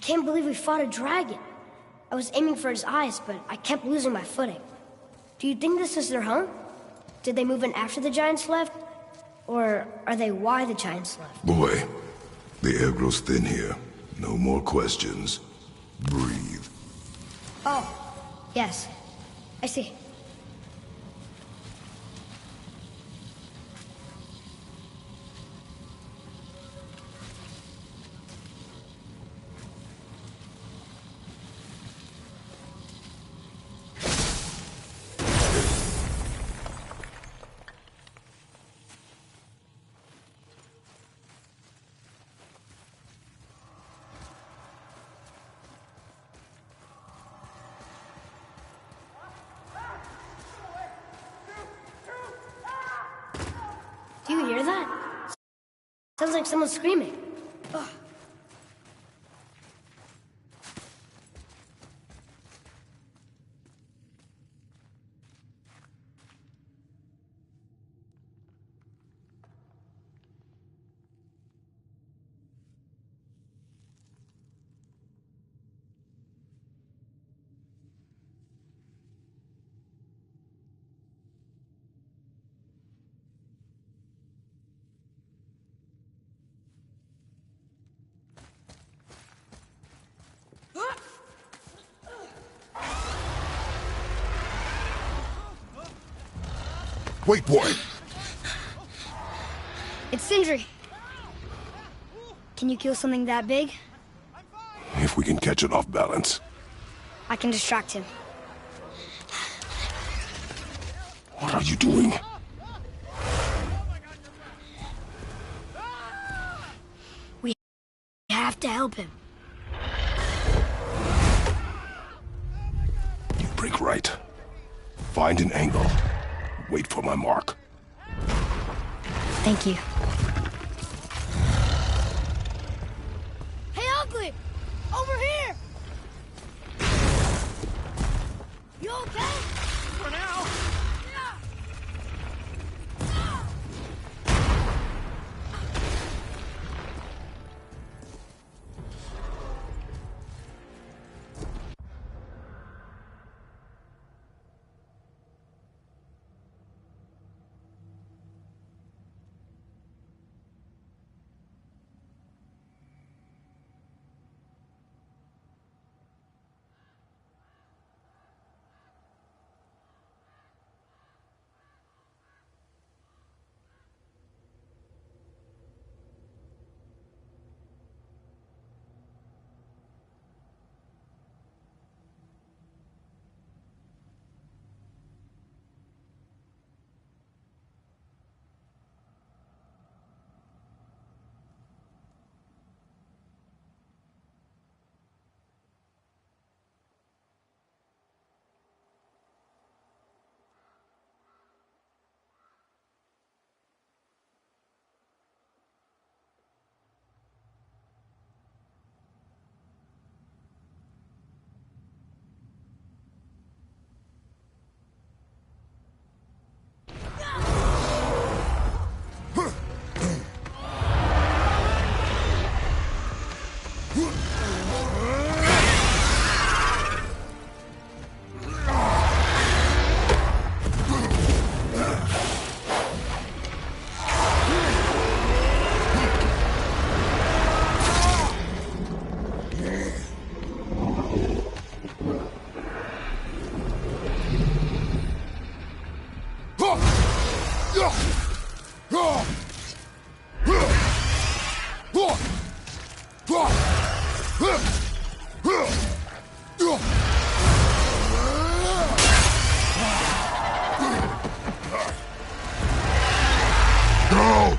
can't believe we fought a dragon. I was aiming for his eyes, but I kept losing my footing. Do you think this is their home? Did they move in after the giants left? Or are they why the giants left? Boy, the air grows thin here. No more questions. Breathe. Oh, yes. I see. Do you hear that? Sounds like someone screaming. Ugh. Wait, boy! It's Sindri. Can you kill something that big? If we can catch it off balance. I can distract him. What are you doing? We have to help him. You break right. Find an angle. Wait for my mark. Thank you. Hey, Ugly! Over here! You okay? For now. Go!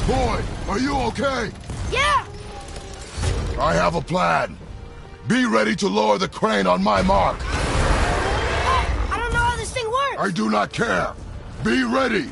Boy, are you okay? Yeah! I have a plan. Be ready to lower the crane on my mark. I don't know how this thing works! I do not care. Be ready.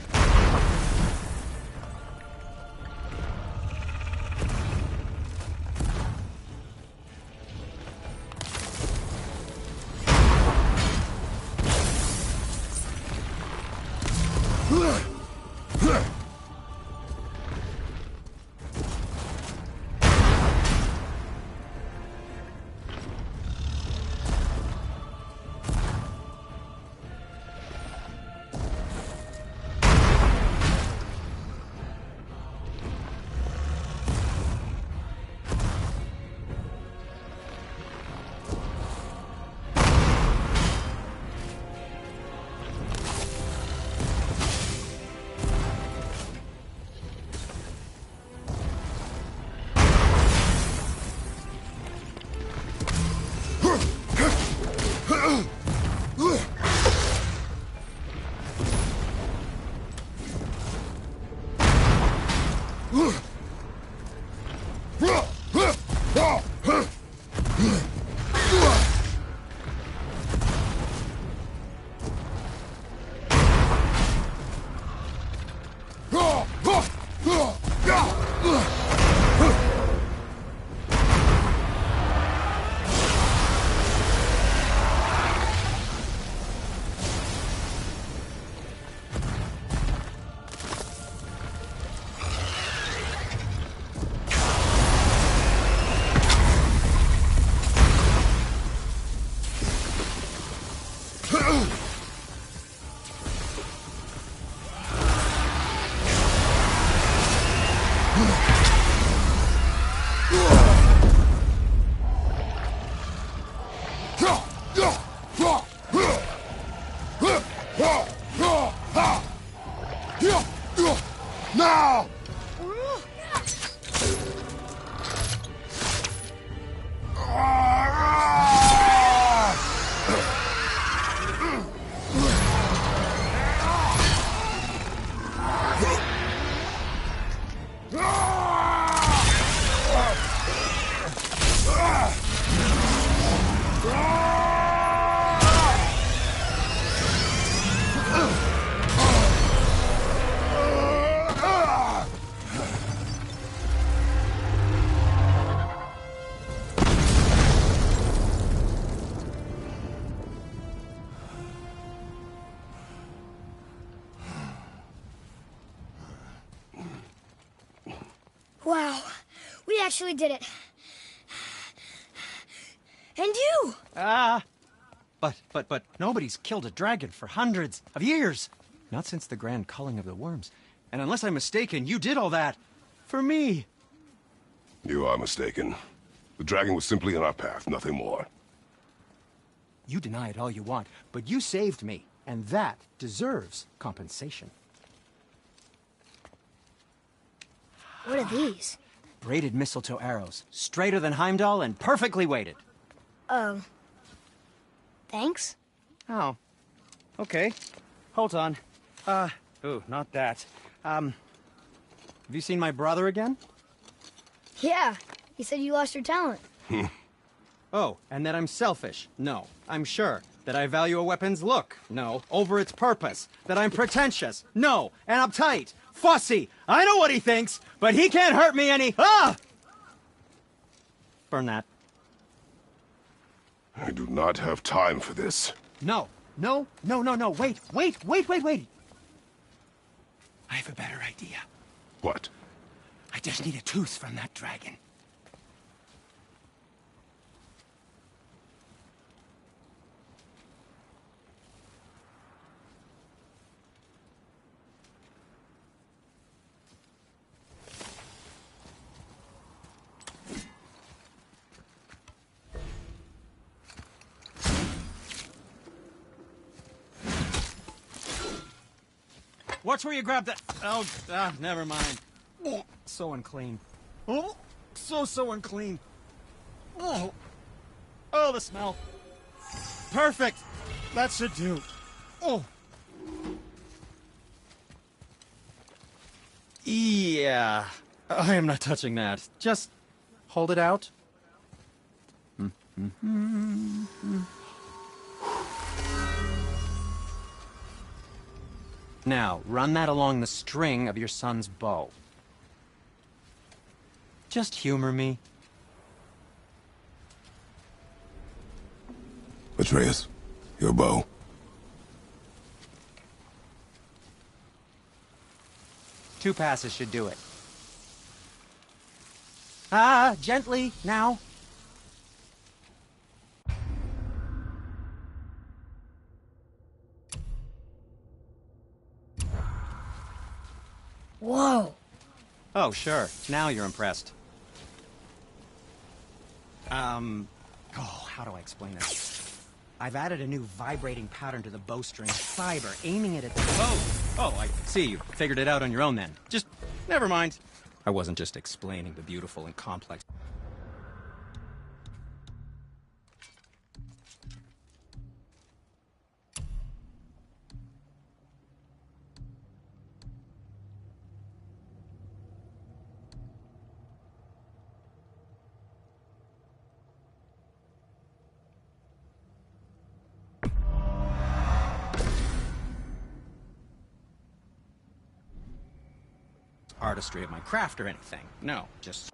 Now! Wow, we actually did it. And you! But nobody's killed a dragon for hundreds of years. Not since the grand culling of the worms. And unless I'm mistaken, you did all that for me. You are mistaken. The dragon was simply in our path, nothing more. You deny it all you want, but you saved me, and that deserves compensation. What are these? Braided mistletoe arrows, straighter than Heimdall and perfectly weighted. Thanks? Oh. Okay. Hold on. Ooh, not that. Have you seen my brother again? Yeah, he said you lost your talent. Oh, and that I'm selfish? No, I'm sure. That I value a weapon's look? No, over its purpose. That I'm pretentious? No, and uptight, fussy. I know what he thinks, but he can't hurt me any. Ah! Burn that. I do not have time for this. No. Wait. I have a better idea. What? I just need a tooth from that dragon. Watch where you grab that. Oh, never mind. Oh, so unclean. Oh, so unclean. Oh, the smell. Perfect. That should do. Oh. Yeah. I am not touching that. Just hold it out. Now, run that along the string of your son's bow. Just humor me. Atreus, your bow. Two passes should do it. Gently, now. Whoa. Oh, sure. Now you're impressed. How do I explain this? I've added a new vibrating pattern to the bowstring fiber, aiming it at the bow. Oh, I see. You figured it out on your own then. Just, never mind. I wasn't just explaining the beautiful and complex. Artistry of my craft or anything. No, just...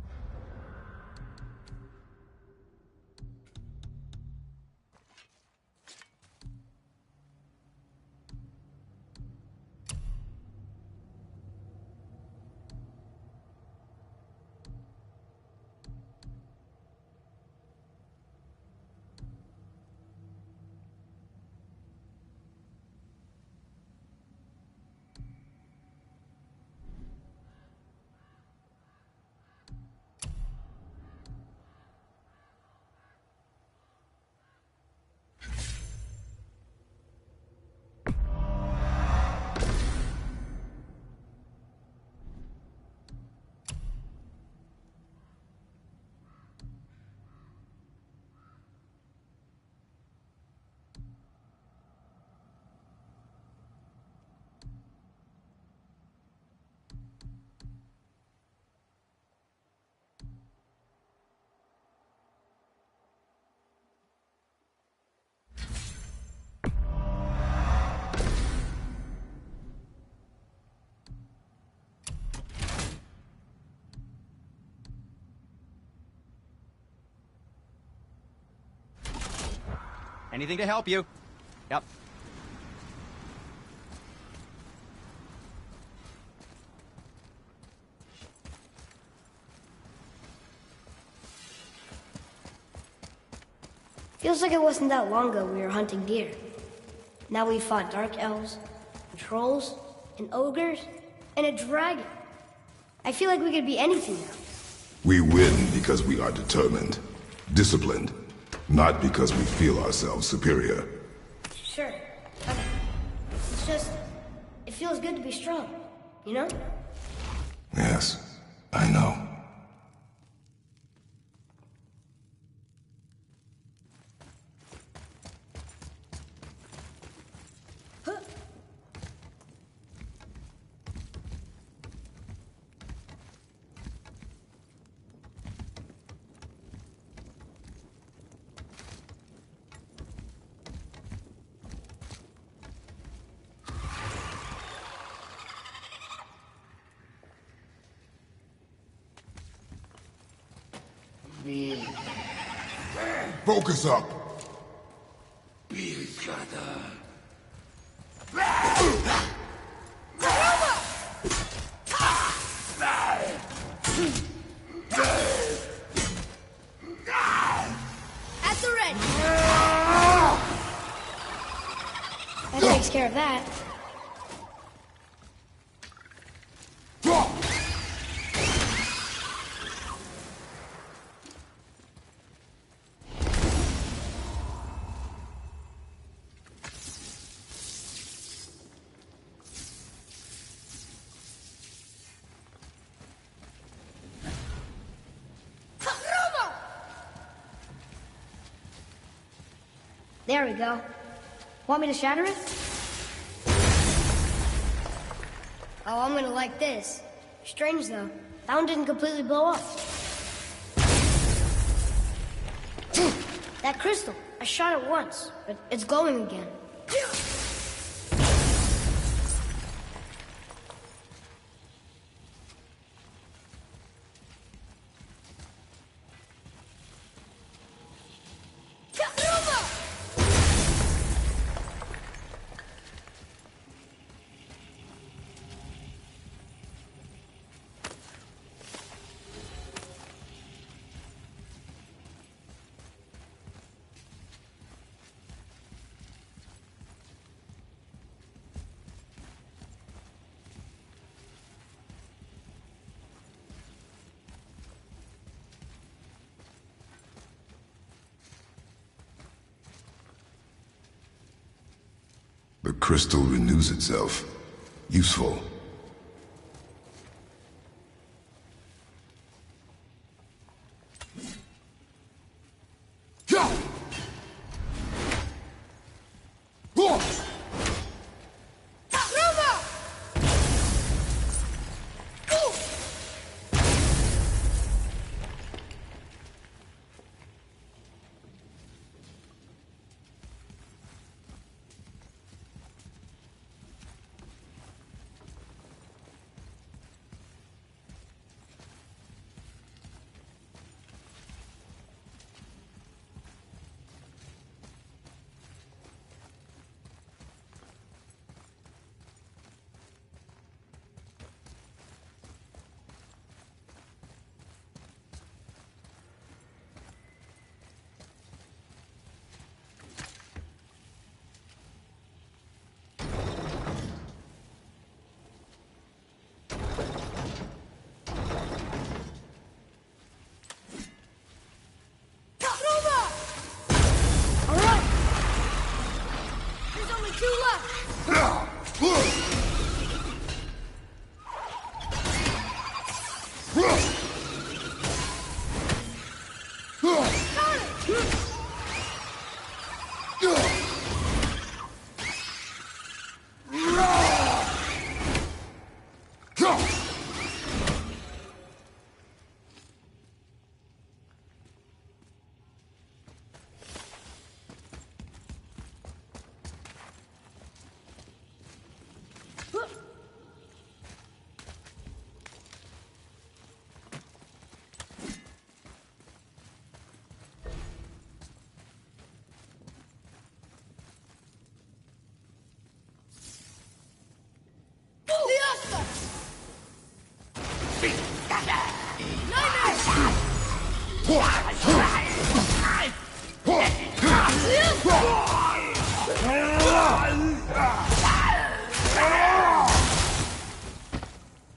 Anything to help you. Yep. Feels like it wasn't that long ago we were hunting deer. Now we fought dark elves, and trolls, and ogres, and a dragon. I feel like we could be anything now. We win because we are determined, disciplined, not because we feel ourselves superior. Sure. Okay. It's just, it feels good to be strong, you know? Yes, I know. Focus up. At the ready. That takes care of that. There we go. Want me to shatter it? Oh, I'm gonna like this. Strange, though. That one didn't completely blow up. That crystal. I shot it once, but it's glowing again. The crystal renews itself. Useful.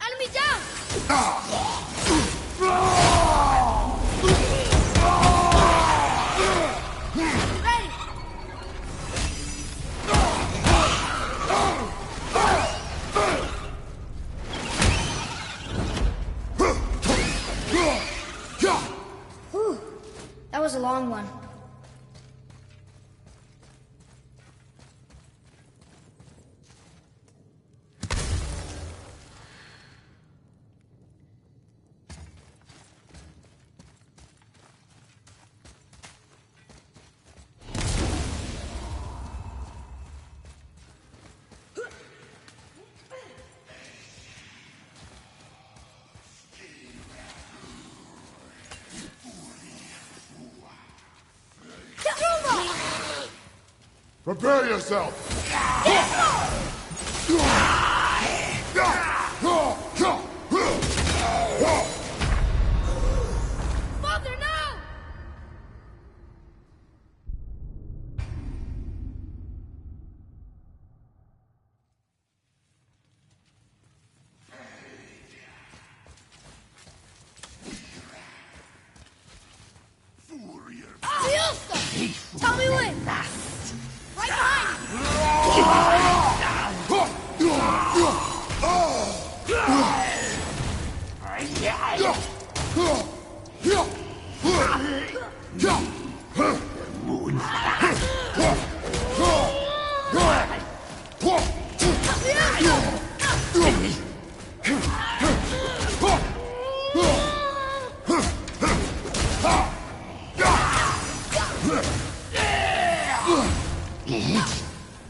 Enemy down! Ready! Whew. That was a long one. Prepare yourself! Father, no! Furiosa! Tell me when! Right behind you!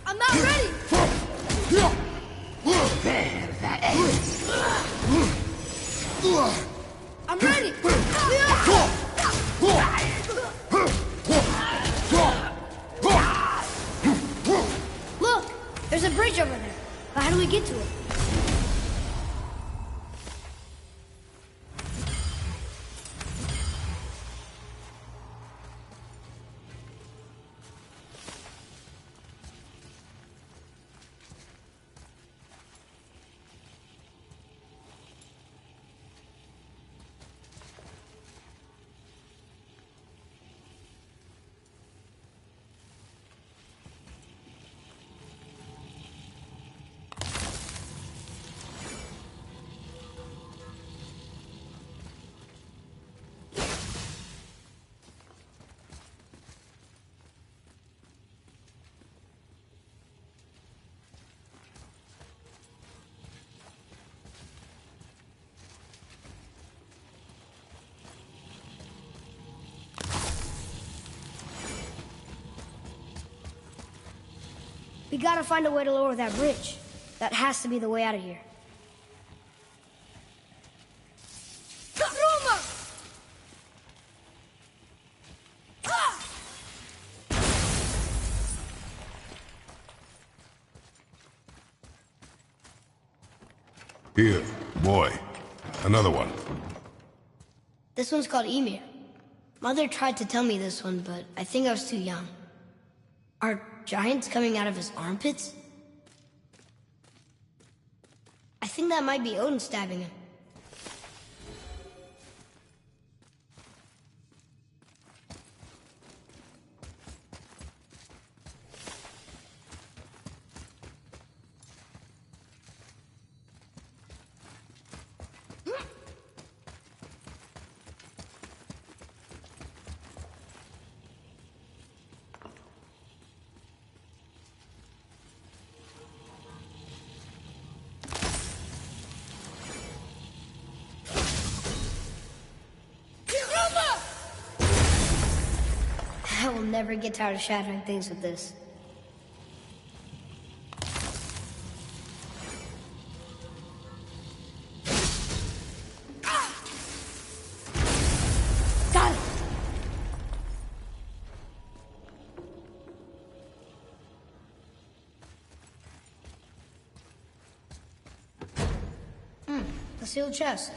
I'm not ready! I'm ready! Look! There's a bridge over there. But how do we get to it? We gotta find a way to lower that bridge. That has to be the way out of here. Roma! Here, boy. Another one. This one's called Ymir. Mother tried to tell me this one, but I think I was too young. Are giants coming out of his armpits? I think that might be Odin stabbing him. I will never get tired of shattering things with this. Got it! A sealed chest.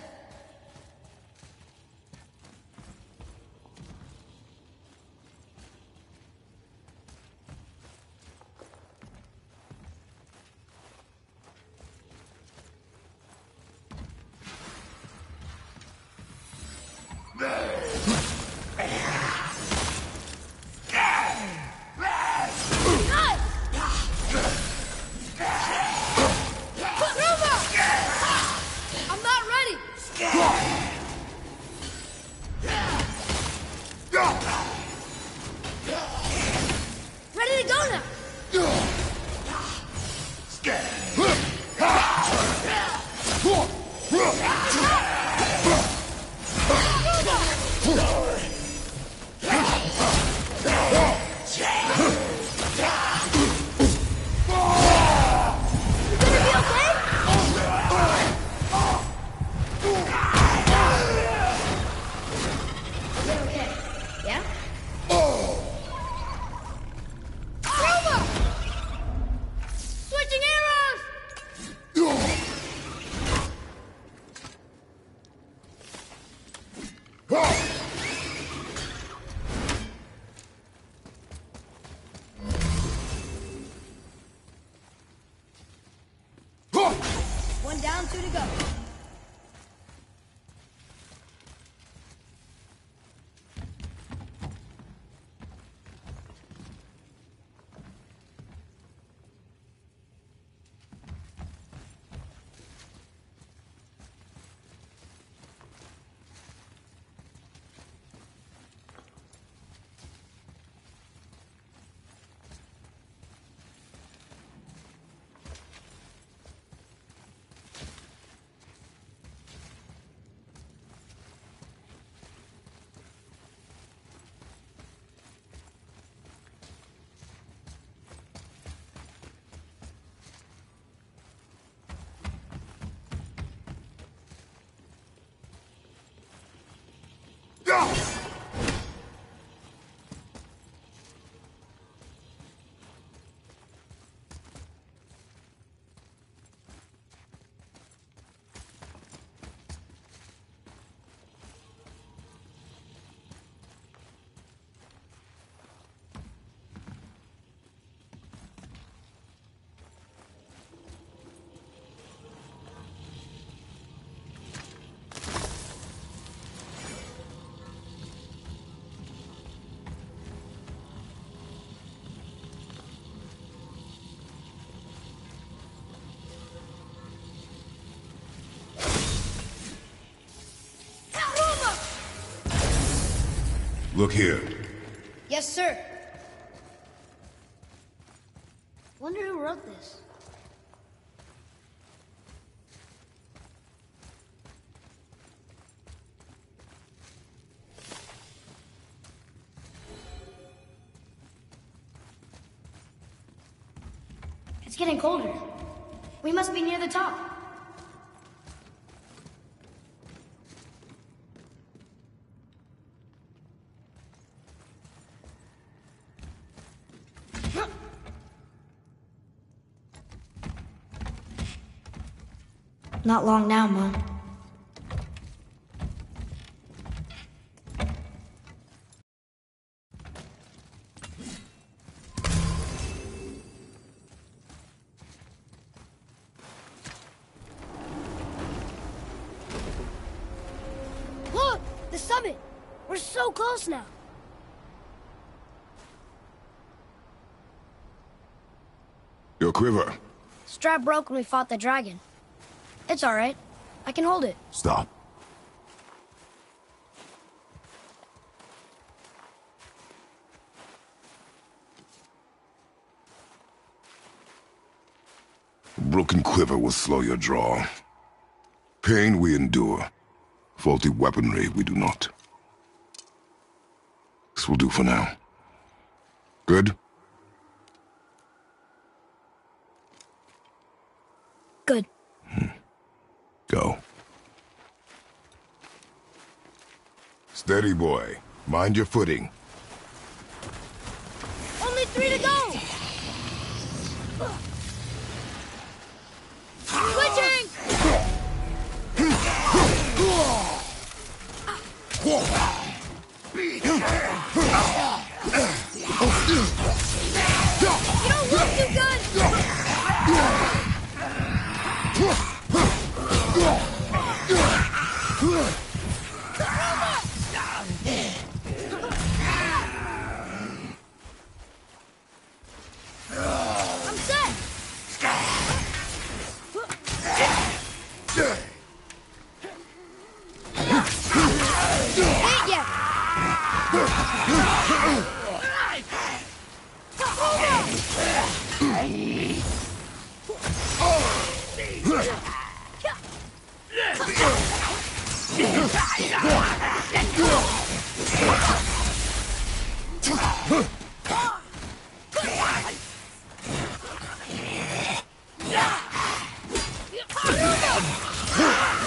One down, two to go. Look here. Yes, sir. Wonder who wrote this. It's getting colder. We must be near the top. Not long now, Mom. Look! The summit! We're so close now. Your quiver. Strap broke when we fought the dragon. It's all right. I can hold it. Stop. A broken quiver will slow your draw. Pain we endure. Faulty weaponry we do not. This will do for now. Good? Good. Go. Steady, boy. Mind your footing. Only 3 to go! Switching! You don't look too good!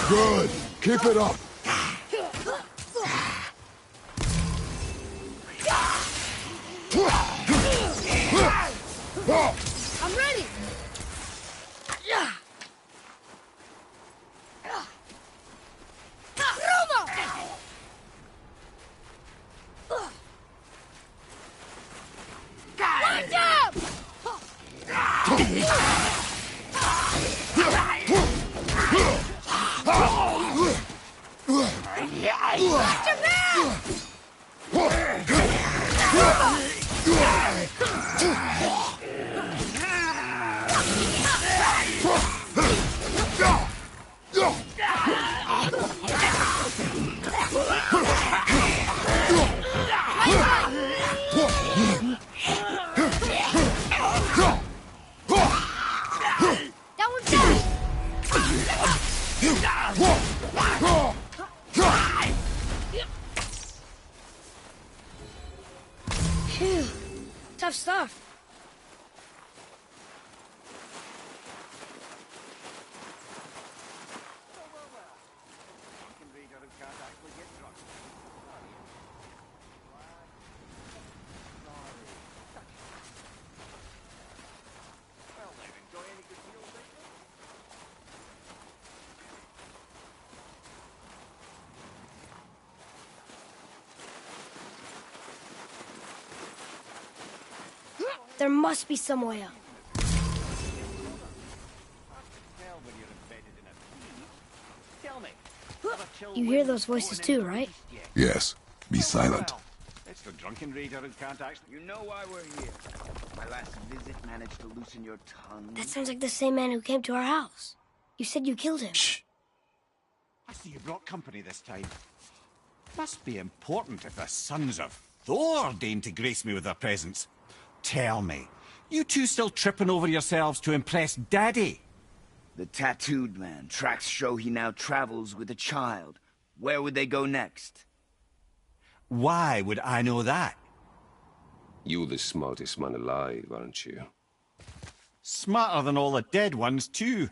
Good. Keep it up. I'm ready! Watch out! Watch your back! That one's down! Phew. Tough stuff. There must be some way up. You hear those voices too, right? Yes. Be silent. It's the drunken raider who can't actually... You know why we're here. My last visit managed to loosen your tongue. That sounds like the same man who came to our house. You said you killed him. Shh. I see you brought company this time. Must be important if the sons of Thor deign to grace me with their presence. Tell me, you two still tripping over yourselves to impress Daddy? The tattooed man. Tracks show he now travels with a child. Where would they go next? Why would I know that? You're the smartest man alive, aren't you? Smarter than all the dead ones, too.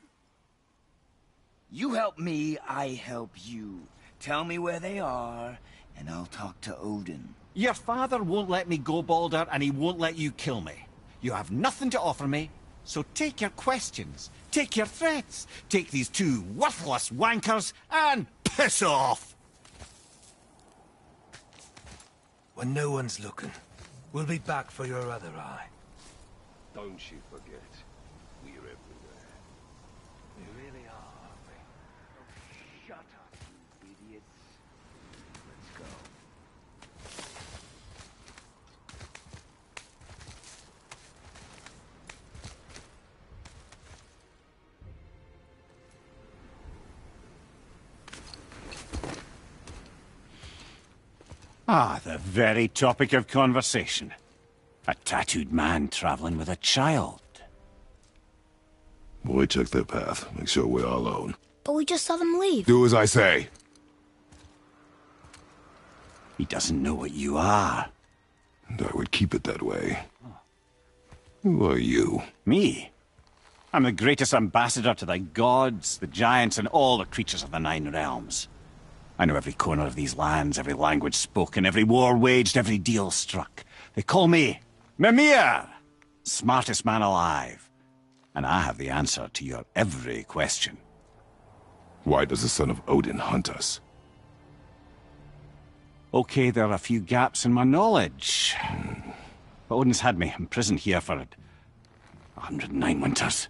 You help me, I help you. Tell me where they are, and I'll talk to Odin. Your father won't let me go, Baldur, and he won't let you kill me. You have nothing to offer me, so take your questions, take your threats, take these two worthless wankers, and piss off! When no one's looking, we'll be back for your other eye. Don't you forget, we're everywhere. We really are, aren't we? Oh, shut up, you idiots. Let's go. Ah, the very topic of conversation. A tattooed man traveling with a child. Boy, check their path. Make sure we're all alone. But we just saw them leave. Do as I say. He doesn't know what you are. And I would keep it that way. Who are you? Me? I'm the greatest ambassador to the gods, the giants, and all the creatures of the Nine Realms. I know every corner of these lands, every language spoken, every war waged, every deal struck. They call me Mimir, smartest man alive. And I have the answer to your every question. Why does the son of Odin hunt us? Okay, there are a few gaps in my knowledge. But Odin's had me imprisoned here for 109 winters.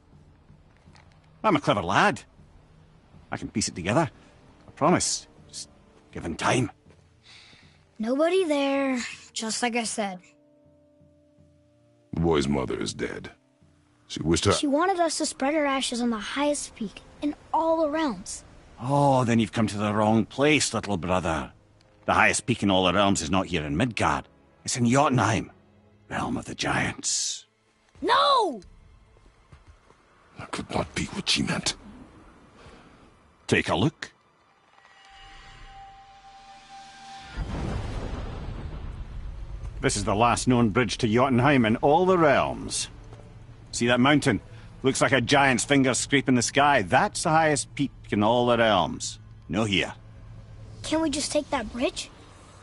I'm a clever lad. I can piece it together. I promise. Just given time. Nobody there, just like I said. The boy's mother is dead. She wished her... She wanted us to spread her ashes on the highest peak in all the realms. Oh, then you've come to the wrong place, little brother. The highest peak in all the realms is not here in Midgard. It's in Jotunheim, realm of the giants. No! That could not be what she meant. Take a look. This is the last known bridge to Jotunheim in all the realms. See that mountain? Looks like a giant's finger scraping the sky. That's the highest peak in all the realms. No here. Can't we just take that bridge?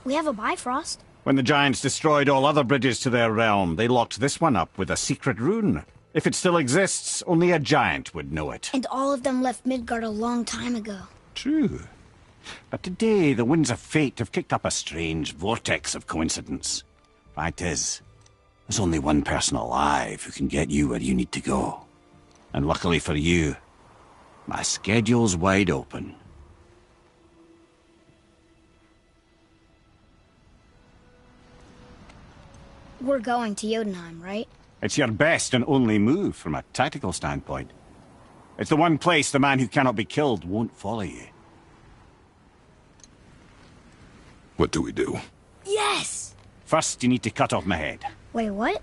We have a Bifrost. When the giants destroyed all other bridges to their realm, they locked this one up with a secret rune. If it still exists, only a giant would know it. And all of them left Midgard a long time ago. True. But today, the winds of fate have kicked up a strange vortex of coincidence. Fact is, there's only one person alive who can get you where you need to go. And luckily for you, my schedule's wide open. We're going to Jotunheim, right? It's your best and only move from a tactical standpoint. It's the one place the man who cannot be killed won't follow you. What do we do? Yes! First, you need to cut off my head. Wait, what?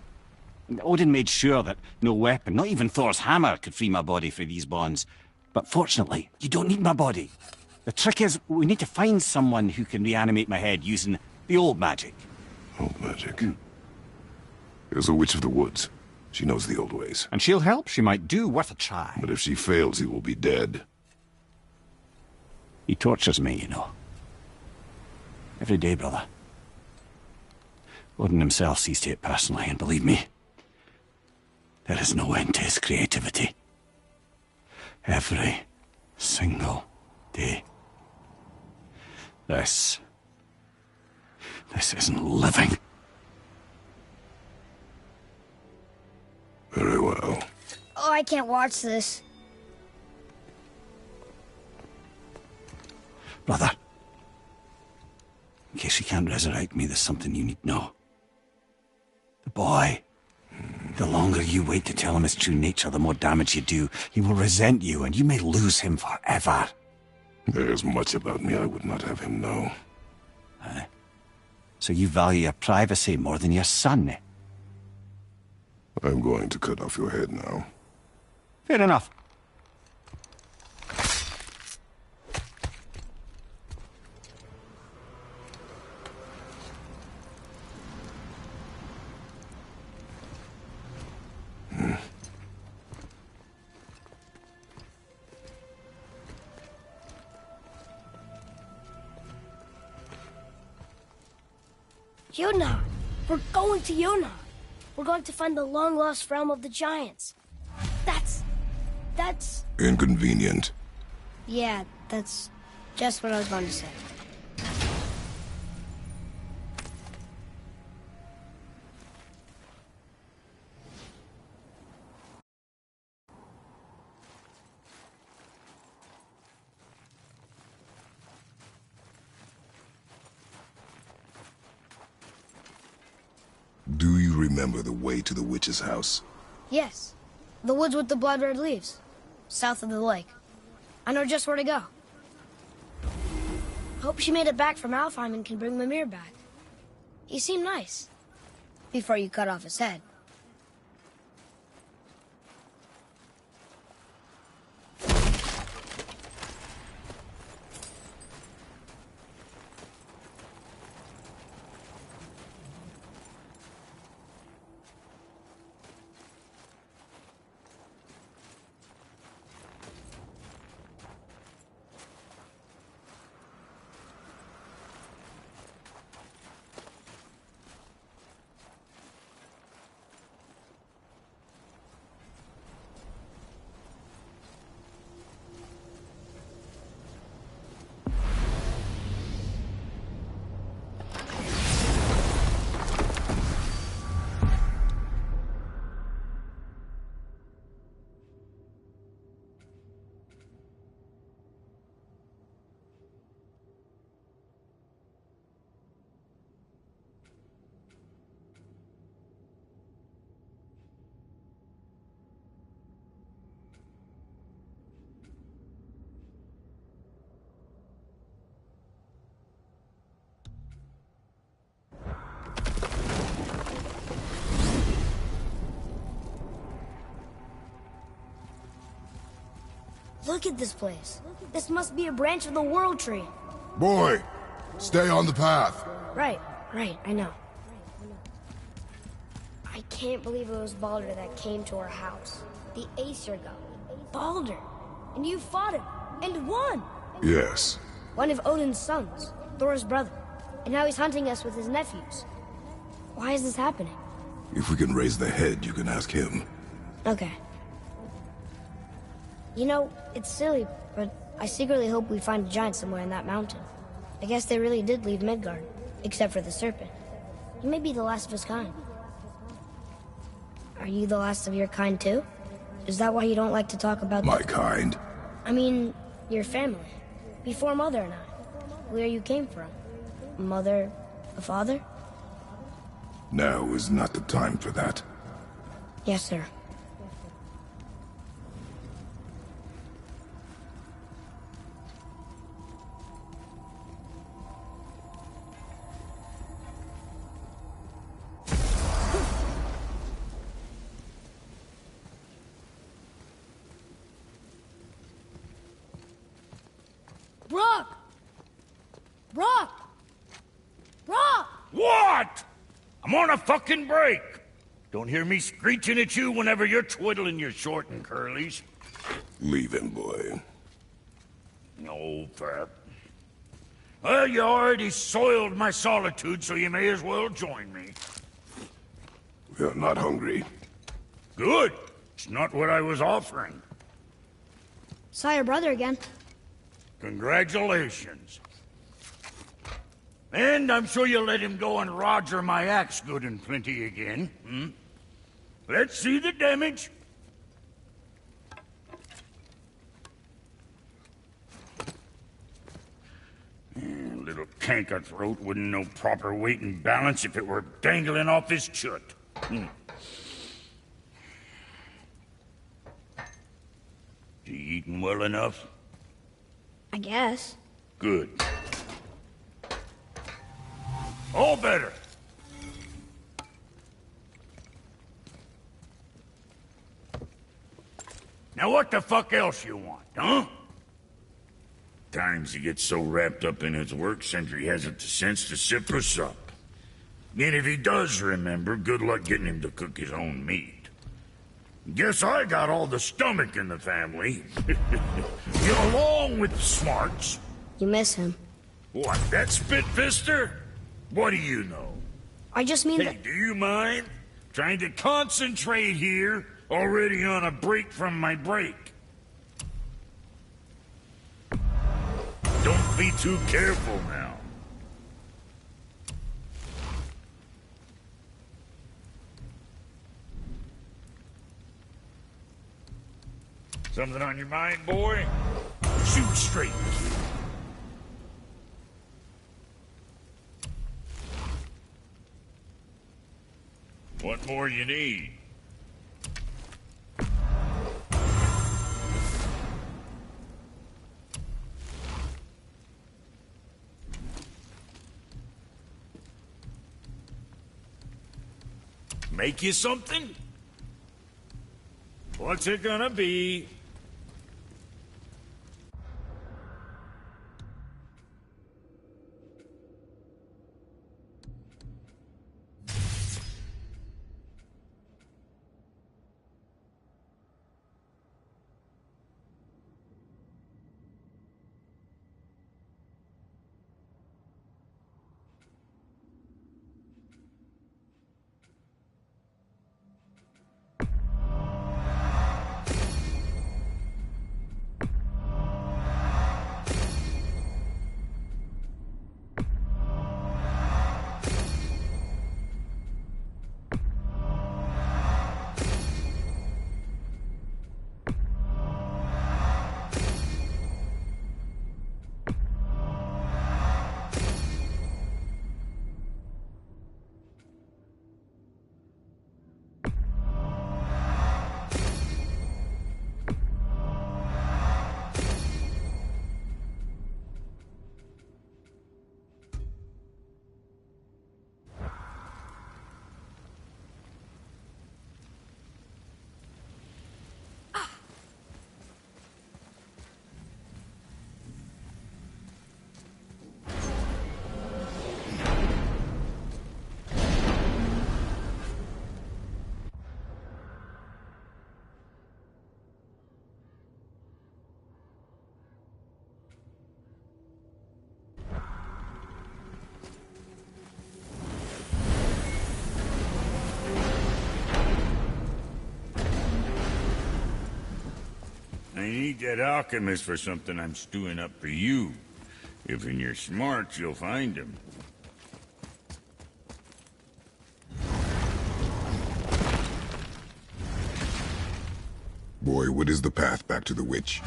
Odin made sure that no weapon, not even Thor's hammer, could free my body from these bonds. But fortunately, you don't need my body. The trick is, we need to find someone who can reanimate my head using the old magic. Old magic. There's a witch of the woods. She knows the old ways. And she'll help. She might do worth a try. But if she fails, he will be dead. He tortures me, you know. Every day, brother. Odin himself sees to it personally, and believe me, there is no end to his creativity. Every single day. This isn't living. Very well. Oh, I can't watch this. Brother, in case he can't resurrect me, there's something you need to know. The boy. The longer you wait to tell him his true nature, the more damage you do. He will resent you, and you may lose him forever. There's much about me I would not have him know. So you value your privacy more than your son, eh? I'm going to cut off your head now. Fair enough. Jotunheim! We're going to Jotunheim! We're going to find the long-lost realm of the giants. That's... Inconvenient. Yeah, that's just what I was going to say. Do you remember the way to the witch's house? Yes. The woods with the blood-red leaves. South of the lake. I know just where to go. Hope she made it back from Alfheim and can bring Mimir back. He seemed nice. Before you cut off his head. Look at this place. This must be a branch of the World Tree. Boy, stay on the path. Right, I know. I can't believe it was Baldur that came to our house. The Aesir god. Baldur! And you fought him, and won! Yes. One of Odin's sons, Thor's brother. And now he's hunting us with his nephews. Why is this happening? If we can raise the head, you can ask him. Okay. You know, it's silly, but I secretly hope we find a giant somewhere in that mountain. I guess they really did leave Midgard, except for the serpent. He may be the last of his kind. Are you the last of your kind too? Is that why you don't like to talk about My kind? I mean, your family. Before Mother and I. Where you came from. Mother, a father? Now is not the time for that. Yes, sir. Brock! Brock! Brock! What? I'm on a fucking break. Don't hear me screeching at you whenever you're twiddling your short and curlies. Leave him, boy. No, Fat. Well, you already soiled my solitude, so you may as well join me. We are not hungry. Good. It's not what I was offering. Saw your brother again. Congratulations. And I'm sure you'll let him go and Roger my axe good and plenty again, hmm? Let's see the damage. Little canker throat wouldn't know proper weight and balance if it were dangling off his chut. You eating well enough? I guess. Good. All better. Now what the fuck else you want, huh? Times he gets so wrapped up in his work, Sentry hasn't the sense to sip or sup. And if he does remember, good luck getting him to cook his own meat. Guess I got all the stomach in the family. Along with the smarts. You miss him. What, that spit-fister? What do you know? I just mean Hey, that... do you mind? Trying to concentrate here, already on a break from my break. Don't be too careful now. Something on your mind, boy? Shoot straight. What more you need? Make you something? What's it gonna be? need that alchemist for something I'm stewing up for you. If in your smarts, you'll find him. Boy, what is the path back to the witch?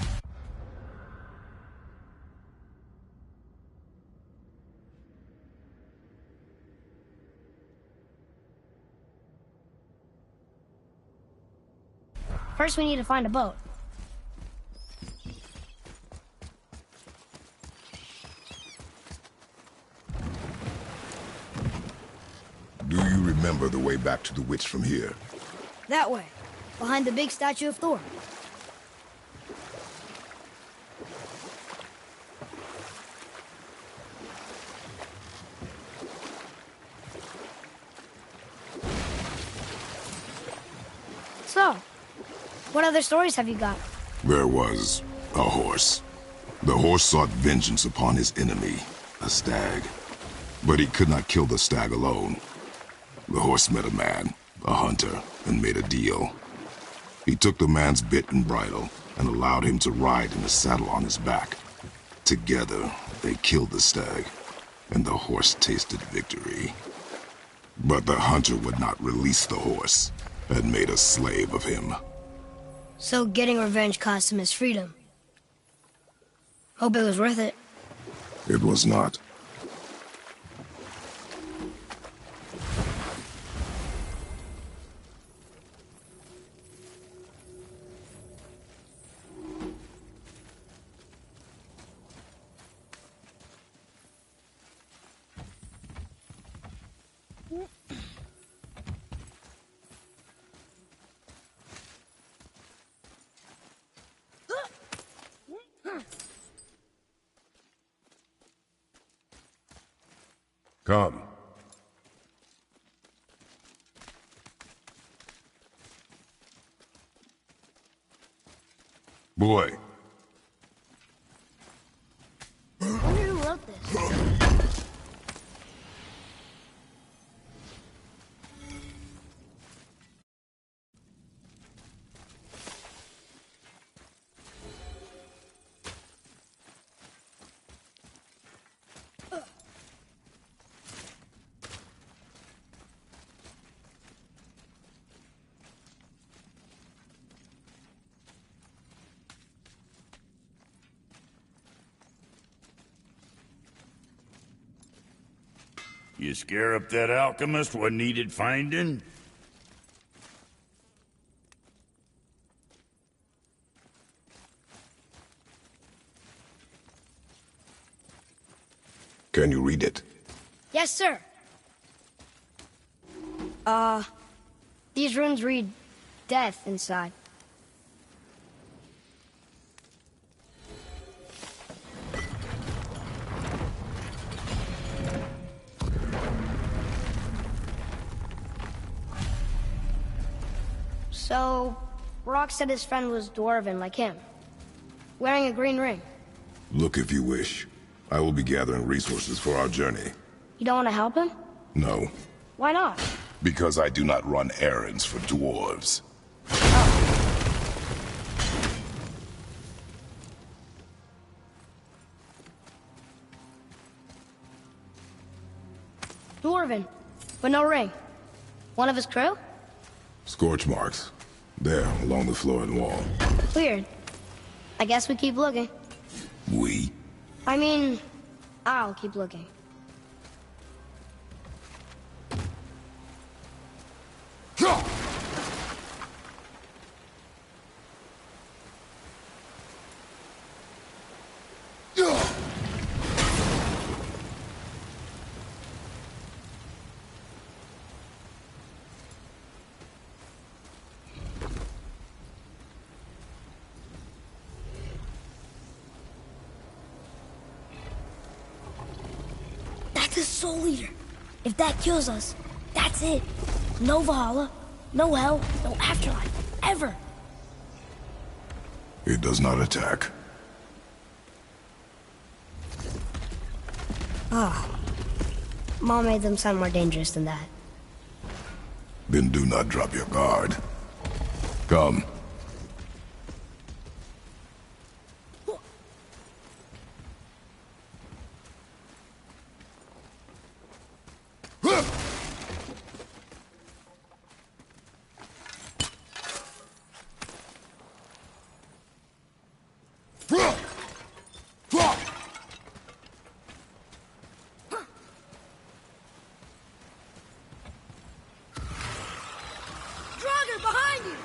First, we need to find a boat. Do you remember the way back to the witch from here? That way, behind the big statue of Thor. So, what other stories have you got? There was a horse. The horse sought vengeance upon his enemy, a stag. But he could not kill the stag alone. The horse met a man, a hunter, and made a deal. He took the man's bit and bridle and allowed him to ride in a saddle on his back. Together, they killed the stag, and the horse tasted victory. But the hunter would not release the horse and made a slave of him. So getting revenge cost him his freedom. Hope it was worth it. It was not. Come. Boy. I wonder who wrote this. You scare up that alchemist what needed finding? Can you read it? Yes, sir. These runes read death inside. So, Rock said his friend was dwarven like him, wearing a green ring. Look if you wish. I will be gathering resources for our journey. You don't want to help him? No, Why not? because I do not run errands for dwarves. Dwarven, but no ring. One of his crew? Scorch marks. There, along the floor and wall. Weird. I guess we keep looking. We? I mean, I'll keep looking. That's the Soul Eater. If that kills us, that's it. No Valhalla, no hell, no afterlife, ever. It does not attack. Mom made them sound more dangerous than that. Then do not drop your guard. Come. Draugr, behind you!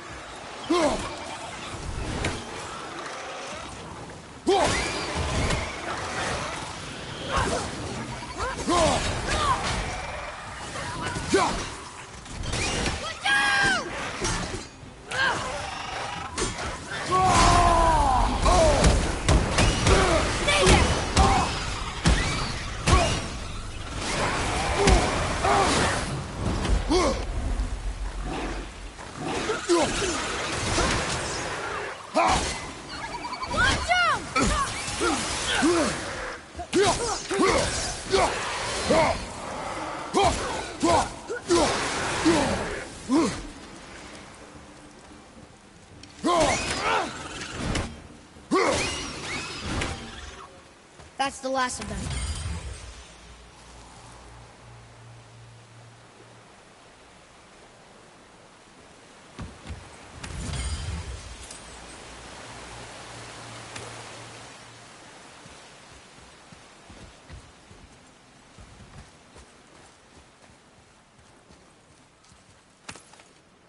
That's the last of them.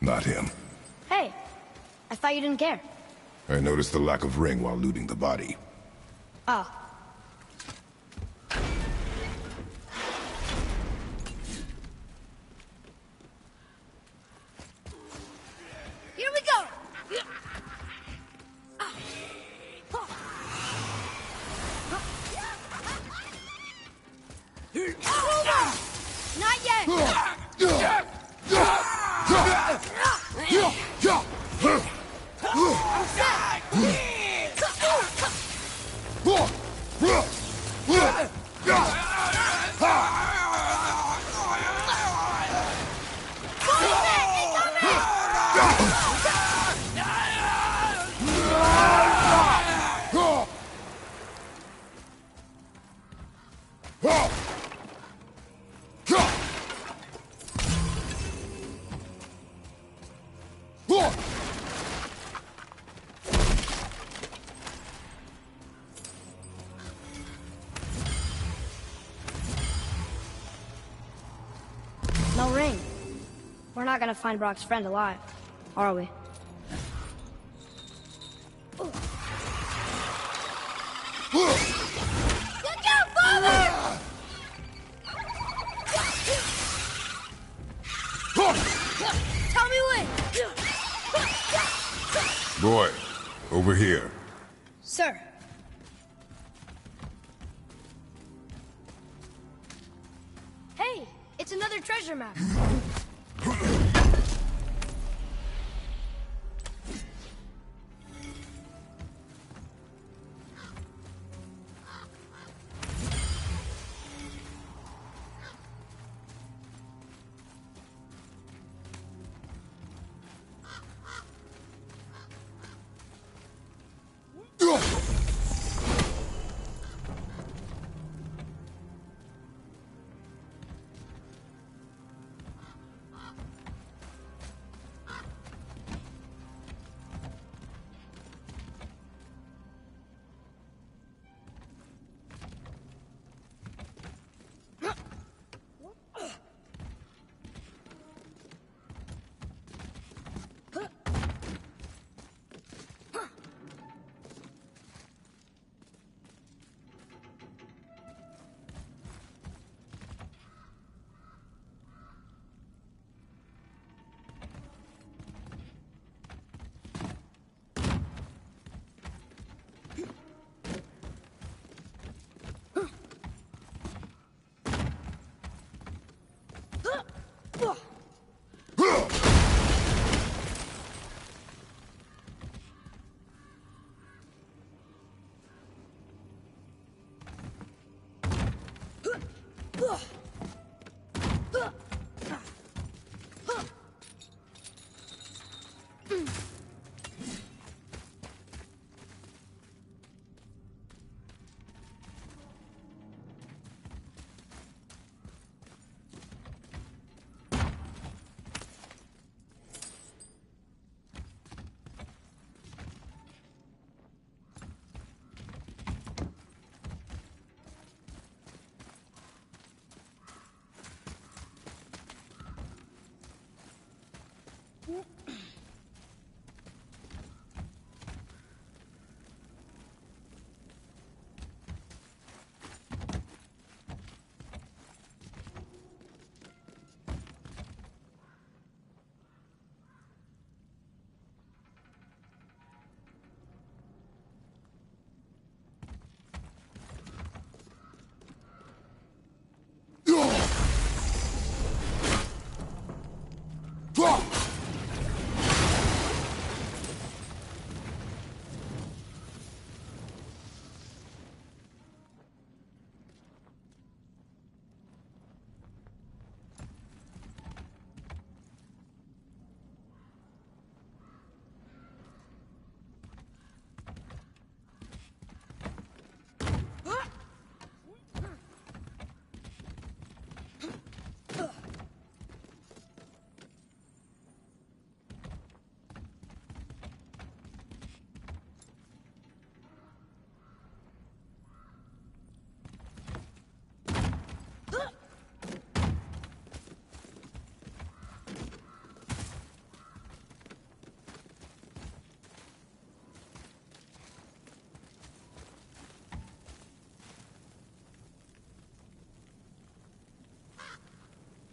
Not him. Hey, I thought you didn't care. I noticed the lack of ring while looting the body. Oh. Here we go! Not yet! No ring. We're not gonna find Brock's friend alive, are we? Look out, Father! Tell me when! Boy, over here. Sir. Hey, it's another treasure map.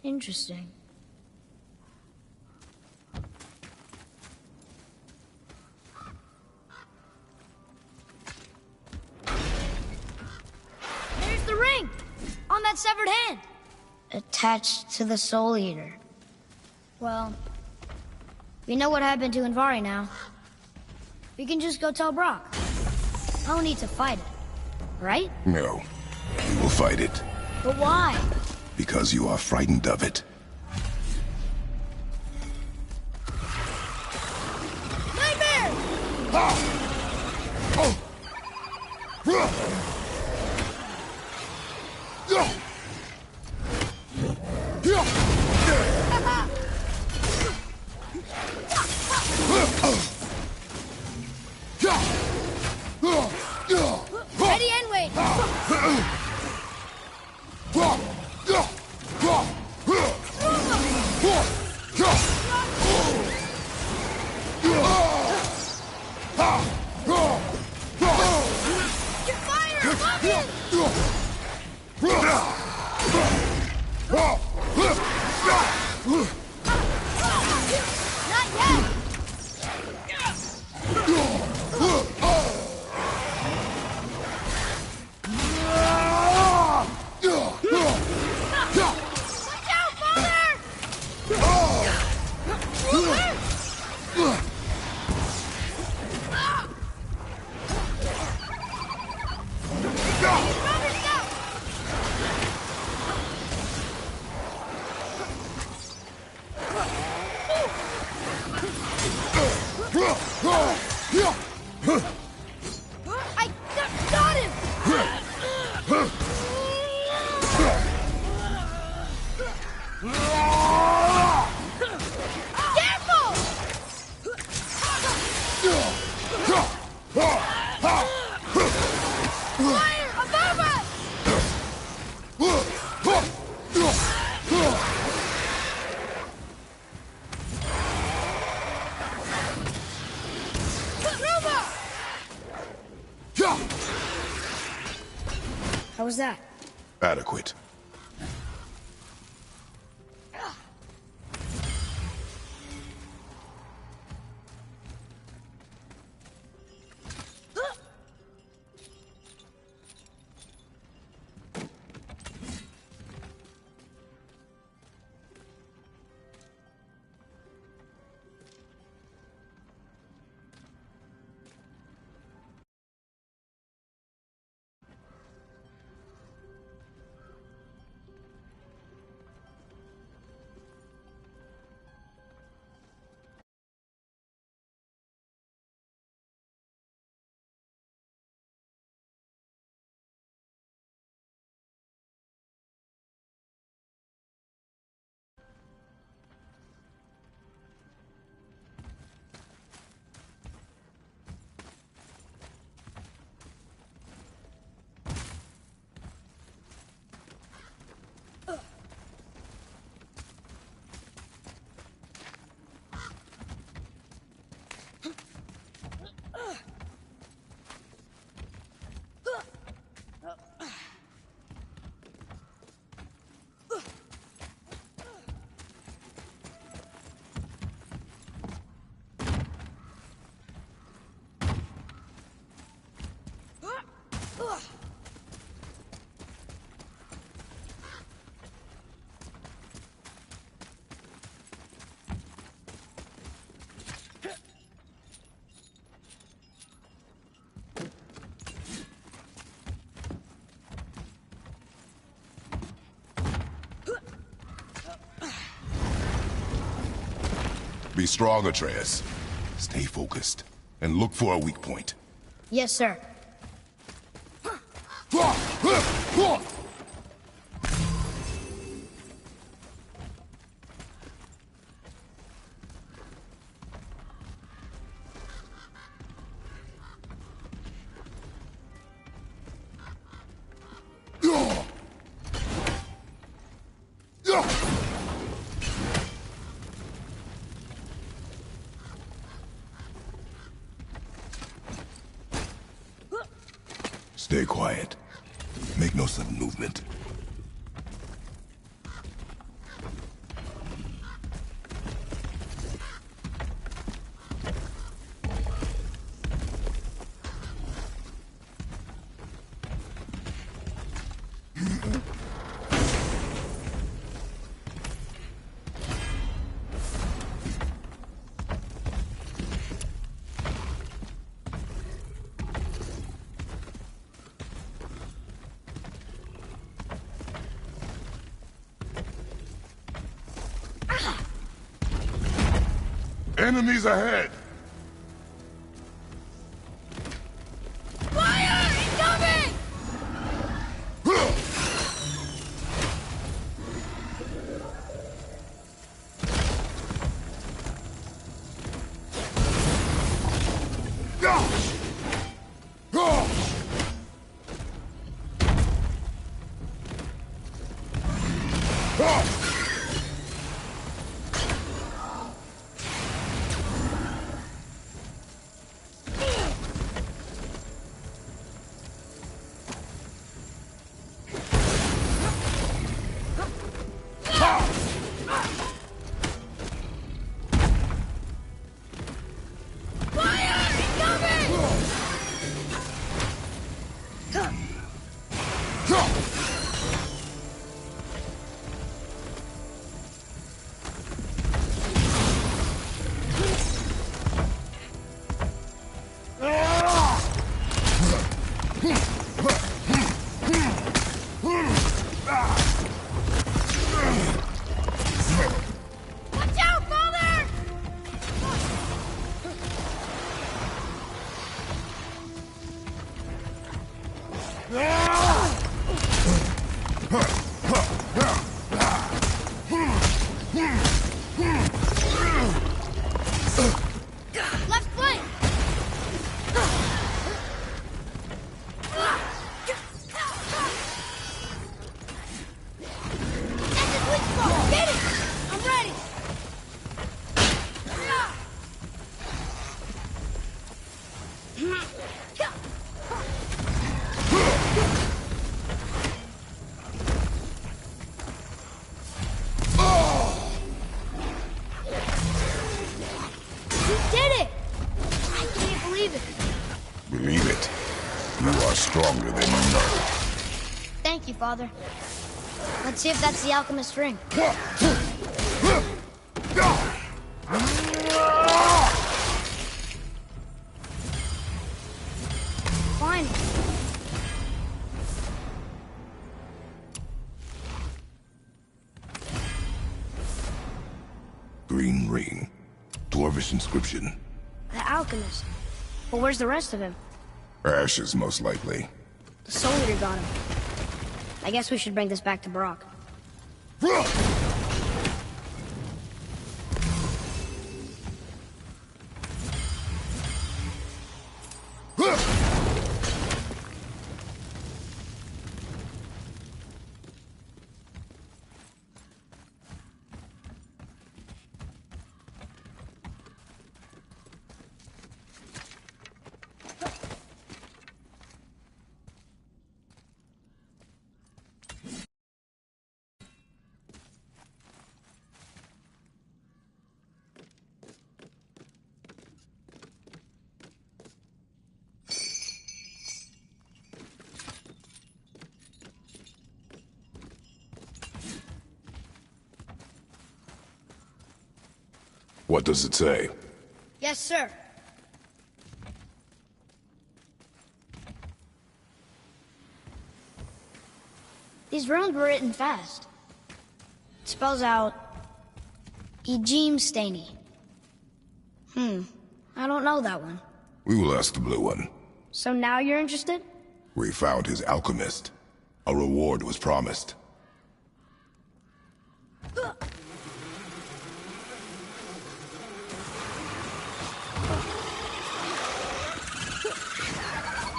Interesting. There's the ring! On that severed hand! Attached to the Soul Eater. Well, we know what happened to Anvari now. We can just go tell Brock. No need to fight it, right? No. You will fight it. But why? Because you are frightened of it. Nightmare! Ready and wait! Your fire! Lock in! Not yet! Watch out, Father! Robert, stop! I got him! Careful! Fire above us! Ruma! How was that? Adequate. be strong, Atreus. Stay focused, and look for a weak point. Yes, sir. Stay quiet. Make no sudden movement. Enemies ahead! Fire! Incoming! Left flank! That's the sweet spot! Get it! I'm ready! You did it! I can't believe it. Believe it. You are stronger than you know. Thank you, Father. Let's see if that's the alchemist's ring. Fine. Green ring. Dwarvish inscription. The alchemist. But where's the rest of him? Ashes, most likely. The Soul Eater got him. I guess we should bring this back to Brock. What does it say? Yes, sir. These runes were written fast. It spells out Ejim Staney. I don't know that one. We will ask the blue one. So now you're interested? We found his alchemist. A reward was promised.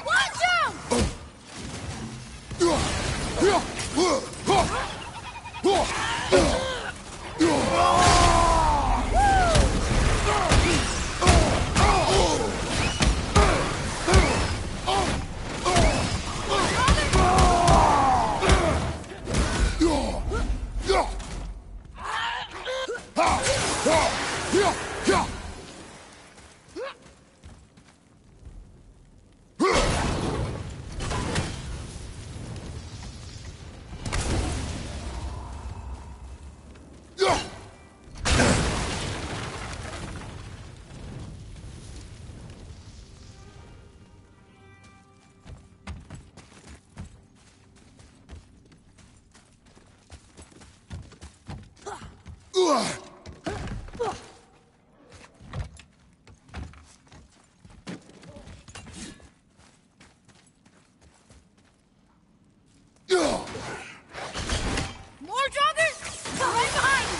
Watch out! More joggers? Right behind you!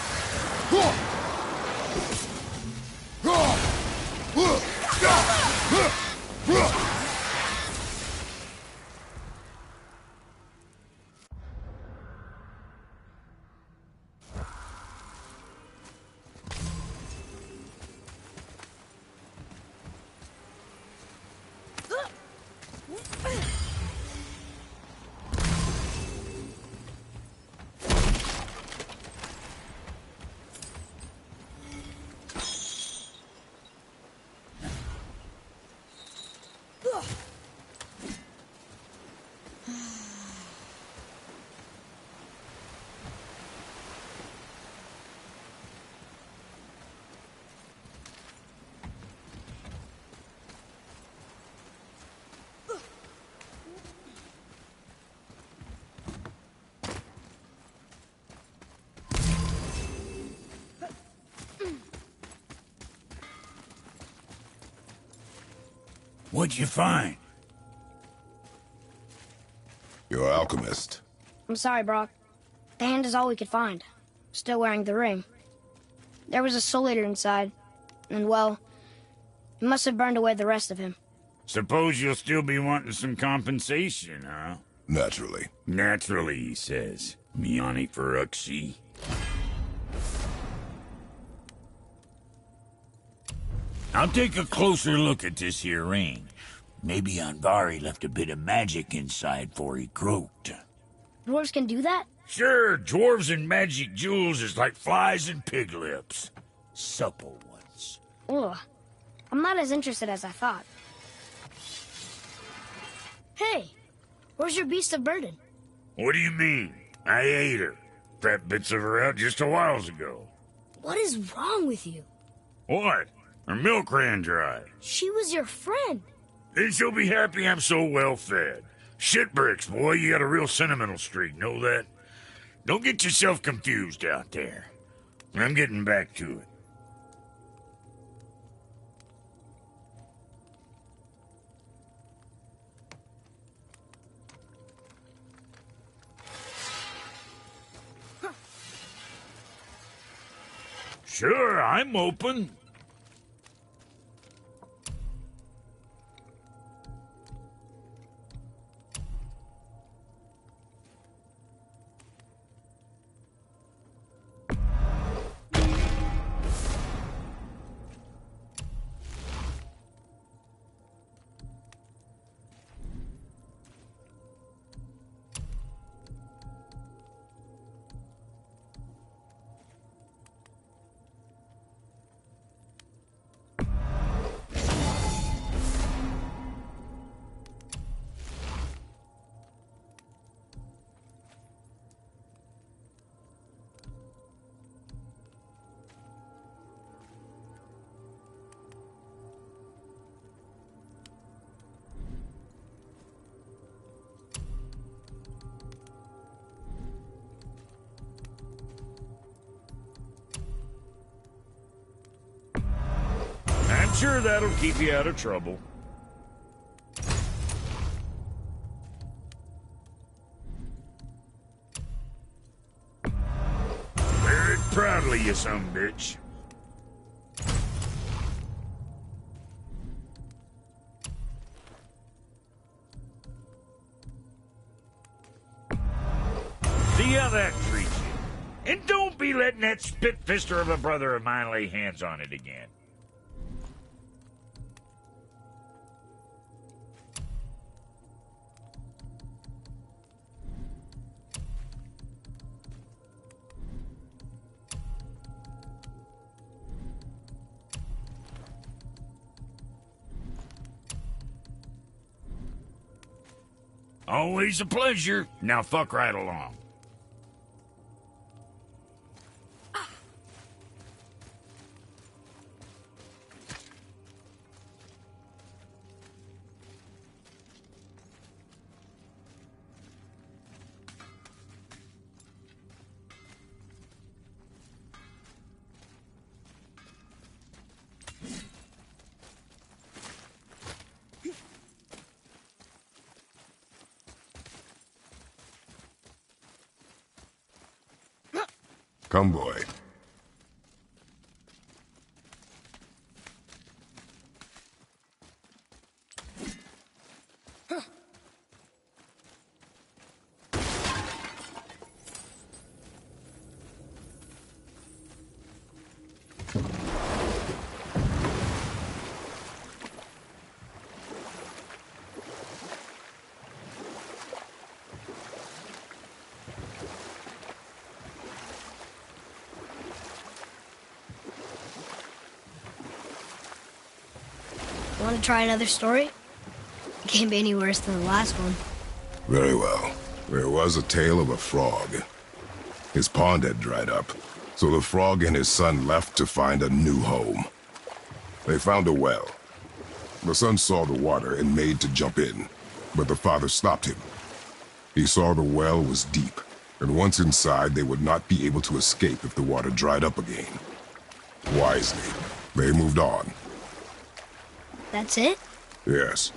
What'd you find? Your alchemist. I'm sorry, Brock. The hand is all we could find. Still wearing the ring. There was a soul eater inside, and well, it must have burned away the rest of him. Suppose you'll still be wanting some compensation, huh? Naturally. Naturally, he says. Miani Feruxi. I'll take a closer look at this here ring. Maybe Anvari left a bit of magic inside for he croaked. Dwarves can do that? Sure, dwarves and magic jewels is like flies and pig lips. Supple ones. Ugh. I'm not as interested as I thought. Hey, where's your beast of burden? What do you mean? I ate her. Fat bits of her out just a while ago. What is wrong with you? What? Her milk ran dry. She was your friend. Then she'll be happy I'm so well fed. Shit bricks, boy, you got a real sentimental streak, know that? Don't get yourself confused out there. I'm getting back to it. Sure, I'm open. sure that'll keep you out of trouble. Wear it proudly, you son of a bitch. See how that treats you. And don't be letting that spit-fister of a brother of mine lay hands on it again. Always a pleasure. Now fuck right along. Come, boy. Want to try another story? It can't be any worse than the last one. Very well. There was a tale of a frog. His pond had dried up, so the frog and his son left to find a new home. They found a well. The son saw the water and made to jump in, but the father stopped him. He saw the well was deep, and once inside they would not be able to escape if the water dried up again. Wisely, they moved on. That's it? Yes.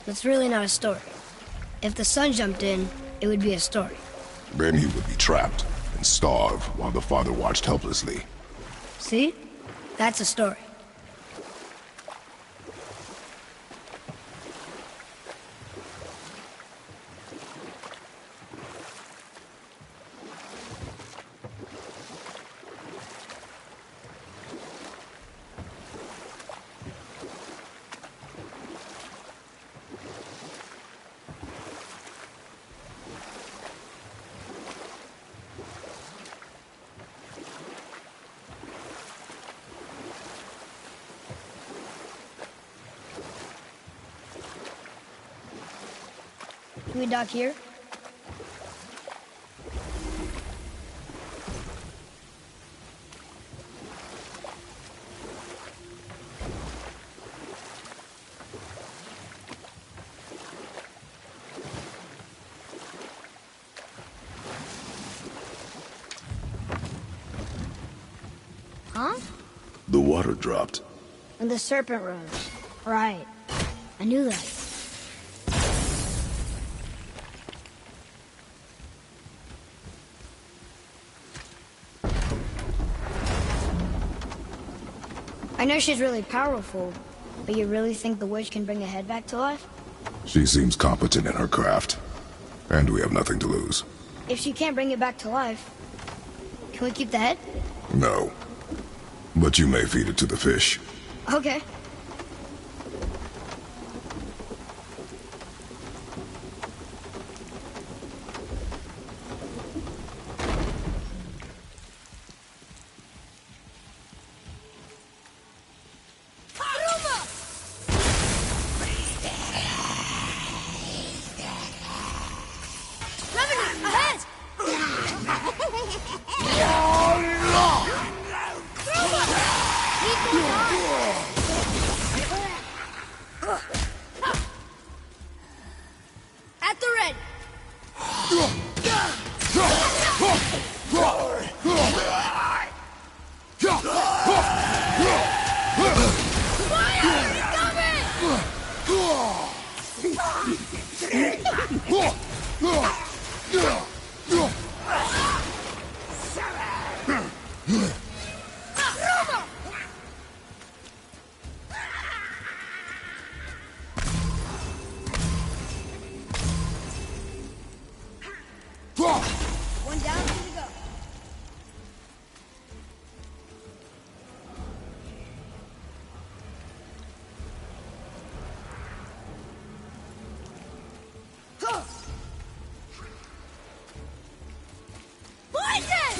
That's really not a story. If the son jumped in, it would be a story. Then he would be trapped and starve while the father watched helplessly. See? That's a story. Can we dock here? Huh? The water dropped. And the serpent rose. Right. I knew that. I know she's really powerful, but you really think the witch can bring a head back to life? She seems competent in her craft, and we have nothing to lose. If she can't bring it back to life, can we keep the head? No. But you may feed it to the fish. Okay. At the ready. Fire! One down, two to go. Poison!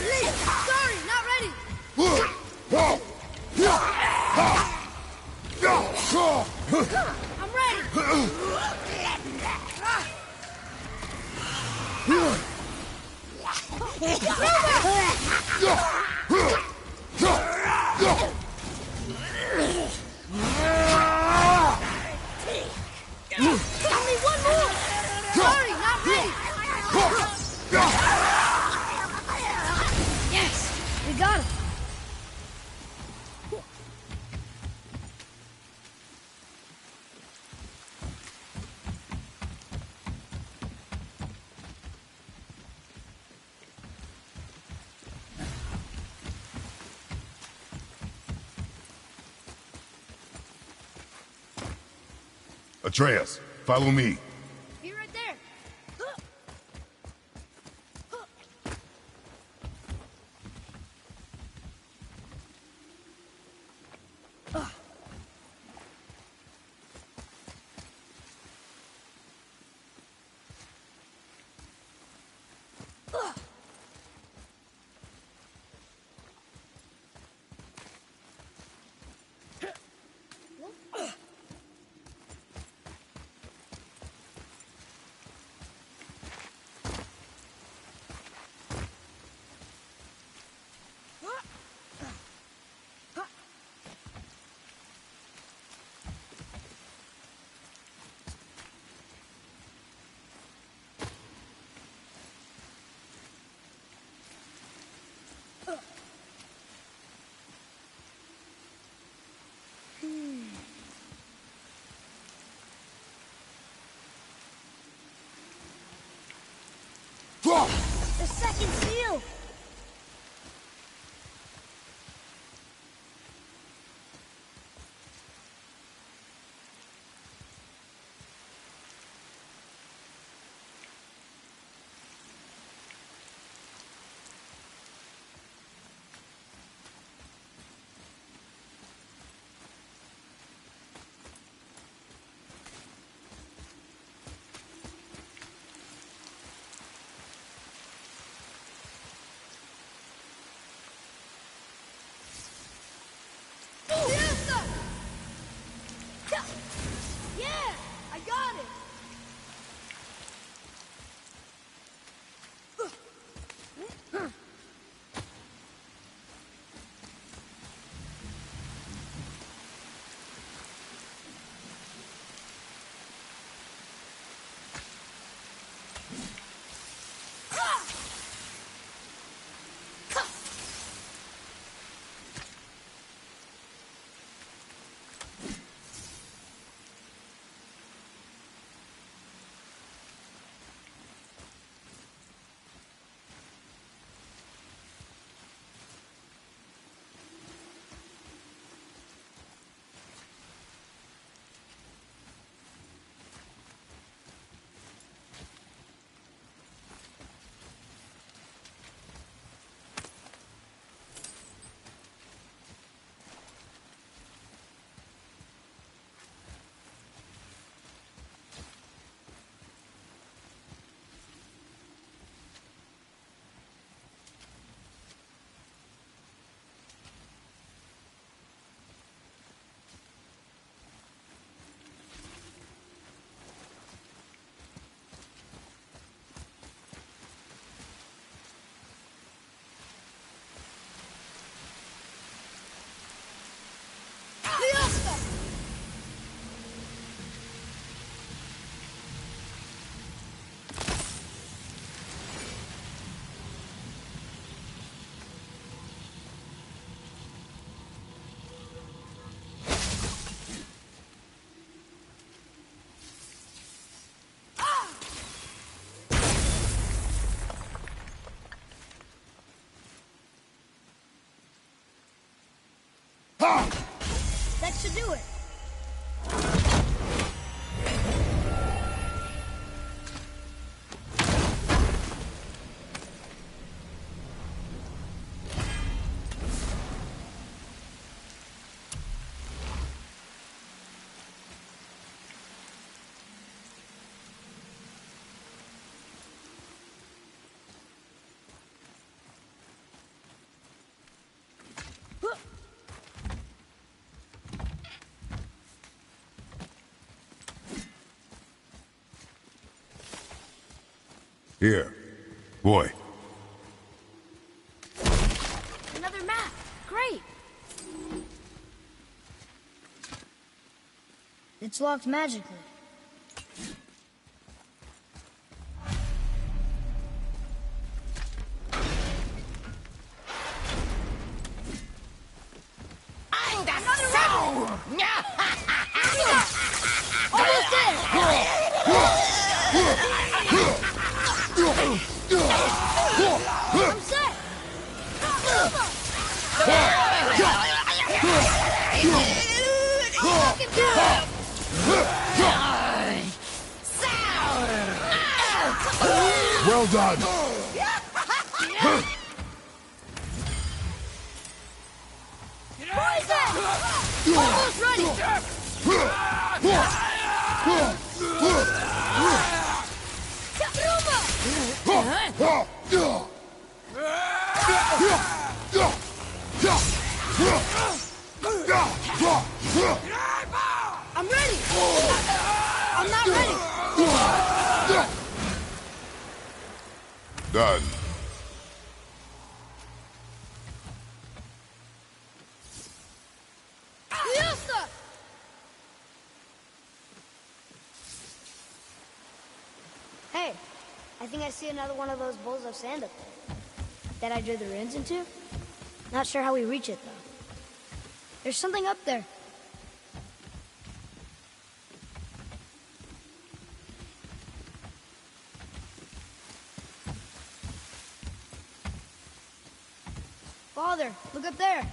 Sorry, not ready. I'm ready. Only one more! Sorry, not ready! Yes! We got him! Atreus, follow me. Be right there! The second seal! That should do it. Here. Boy. Another map. Great. It's locked magically. I'm the soul! Almost there! I'm set! Fucking do it! Well done. Poison! Almost ready! I'm ready! I'm not ready! Done. Ilsa! Hey, I think I see another one of those bowls of sand up there. That I drew the runes into? Not sure how we reach it, though. There's something up there. Father, look up there.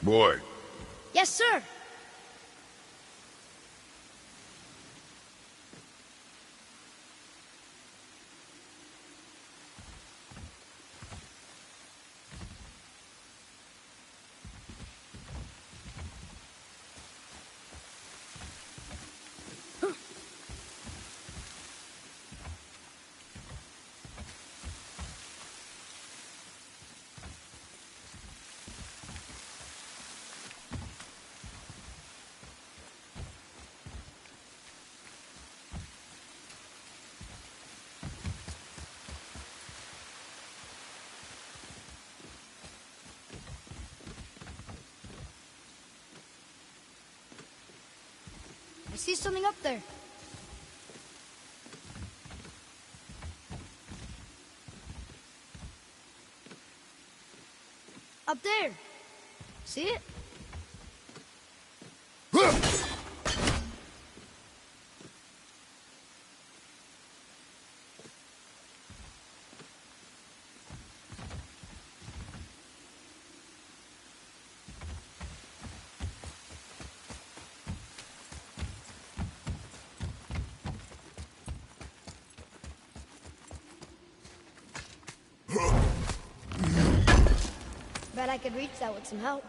Boy. Yes, sir. I see something up there. Up there. See it? Bet I could reach that with some help.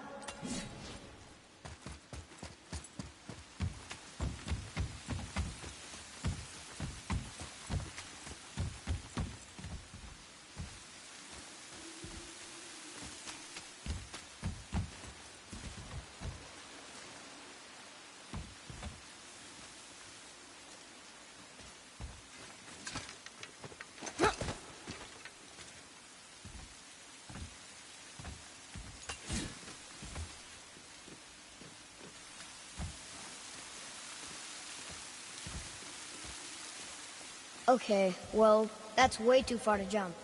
Okay, well, that's way too far to jump.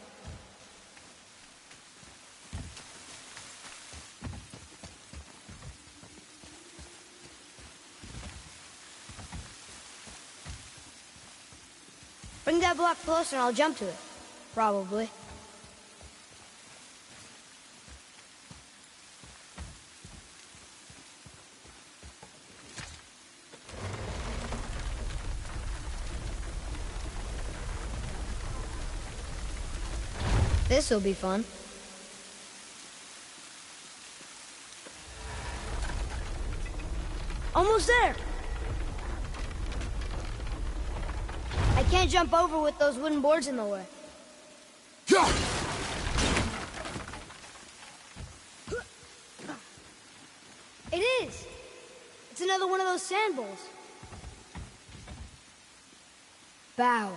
Bring that block closer and I'll jump to it. Probably. This'll be fun. Almost there! I can't jump over with those wooden boards in the way. It is! It's another one of those sand bowls. Bow.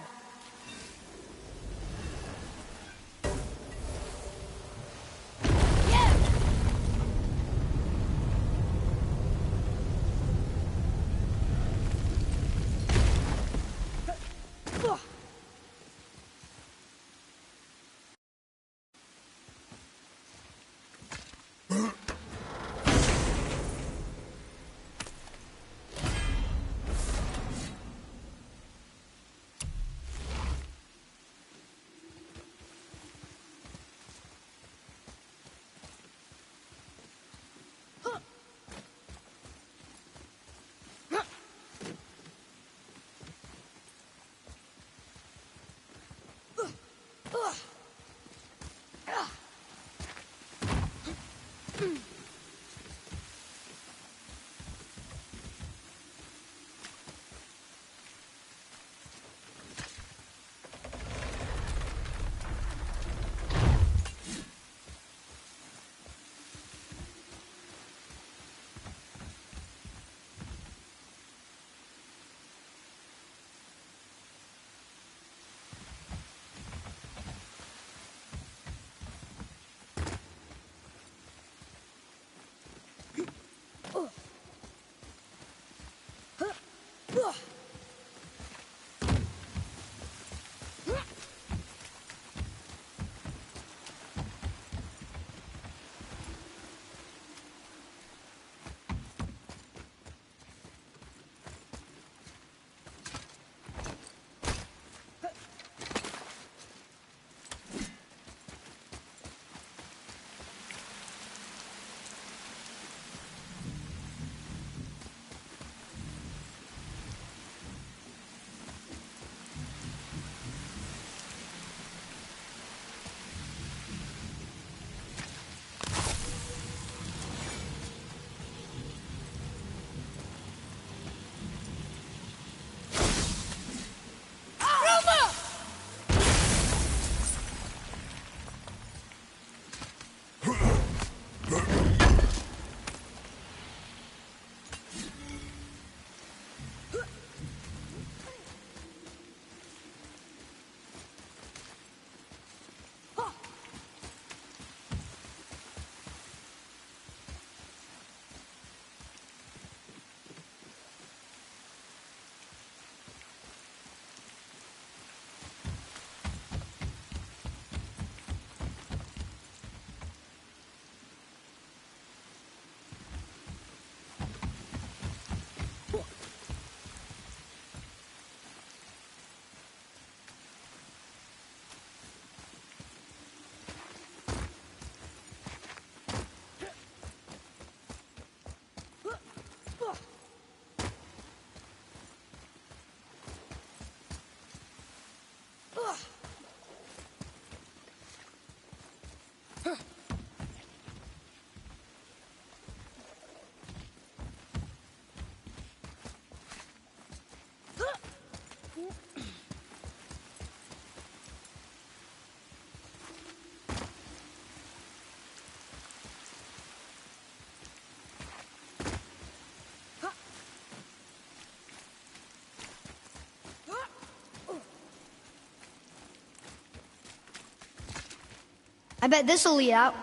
I bet this'll lead out.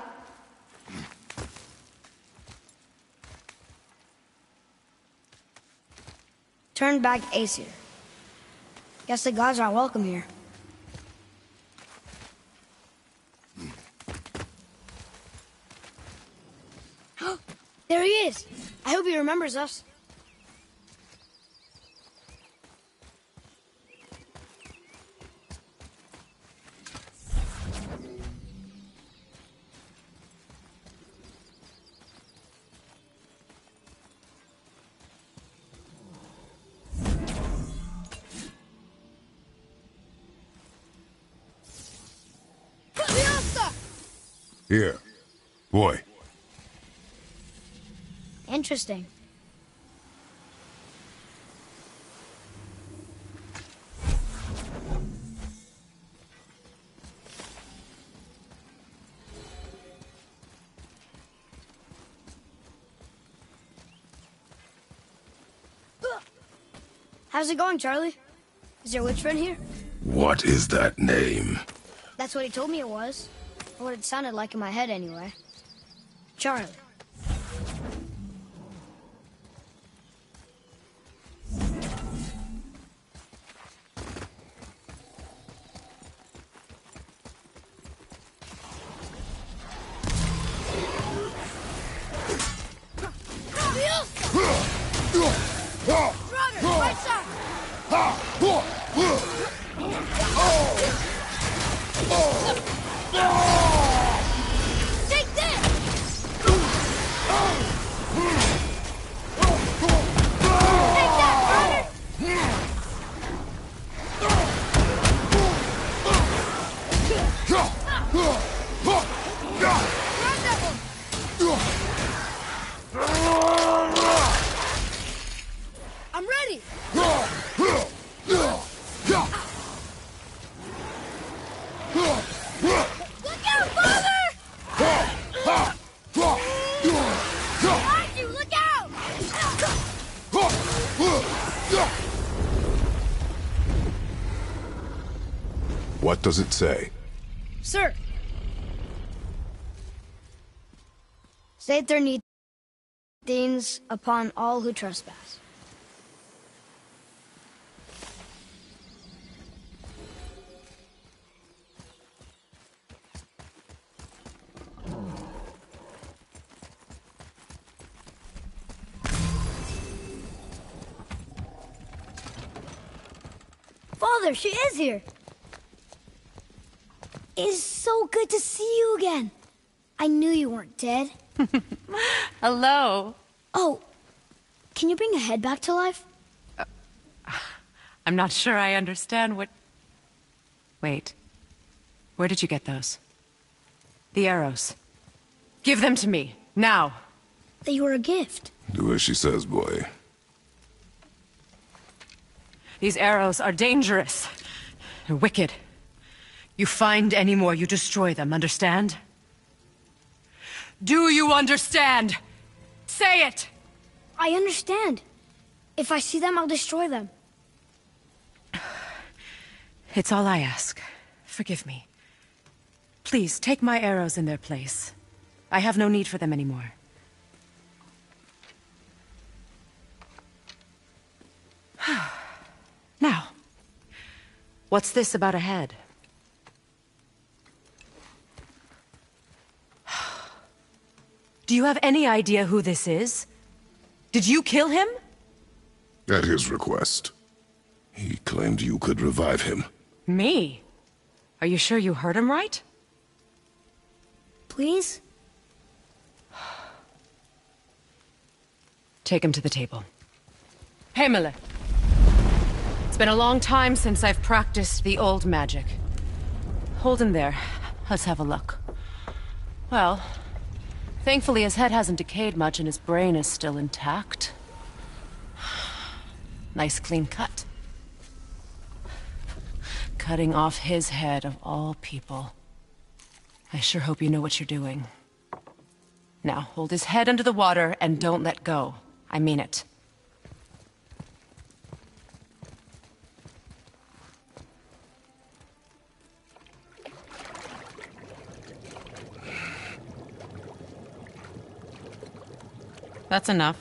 Turn back Aesir. Guess the gods aren't welcome here. There he is! I hope he remembers us. Here. Boy. Interesting. How's it going, Charlie? Is your witch friend here? What is that name? That's what he told me it was. Or what it sounded like in my head, anyway. Charlie. Right side! Take this! Take that, brother! I'm ready! Look out, father! Behind you, look out! What does it say? Sir! Saith there need things upon all who trespass. Father, she is here! It is so good to see you again. I knew you weren't dead. Hello. Oh, can you bring a head back to life? I'm not sure I understand what... Wait. Where did you get those? The arrows. Give them to me, now. They were a gift. Do as she says, boy. These arrows are dangerous. They're wicked. You find any more, you destroy them, understand? Do you understand? Say it! I understand. If I see them, I'll destroy them. It's all I ask. Forgive me. Please, take my arrows in their place. I have no need for them anymore. Now, what's this about a head? Do you have any idea who this is? Did you kill him? At his request. He claimed you could revive him. Me? Are you sure you heard him right? Please? Take him to the table. Heimele. It's been a long time since I've practiced the old magic. Hold him there. Let's have a look. Well, thankfully his head hasn't decayed much and his brain is still intact. Nice clean cut. Cutting off his head of all people. I sure hope you know what you're doing. Now, hold his head under the water and don't let go. I mean it. That's enough.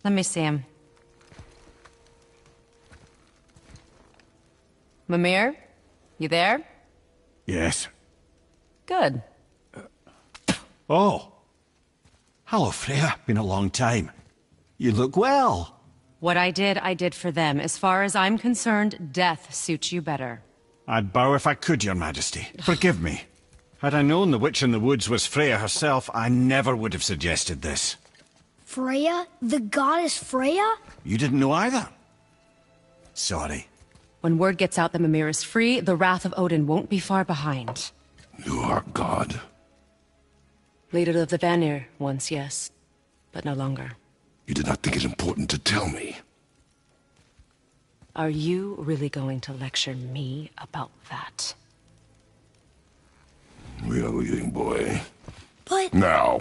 Let me see him. Mimir? You there? Yes. Good. Oh. Hello, Freya. Been a long time. You look well. What I did for them. As far as I'm concerned, death suits you better. I'd bow if I could, Your Majesty. Forgive me. Had I known the Witch in the Woods was Freya herself, I never would have suggested this. Freya? The goddess Freya? You didn't know either? Sorry. When word gets out that Mimir is free, the wrath of Odin won't be far behind. You are God. Leader of the Vanir, once, yes. But no longer. You did not think it important to tell me. Are you really going to lecture me about that? We are leaving, boy. But... Now.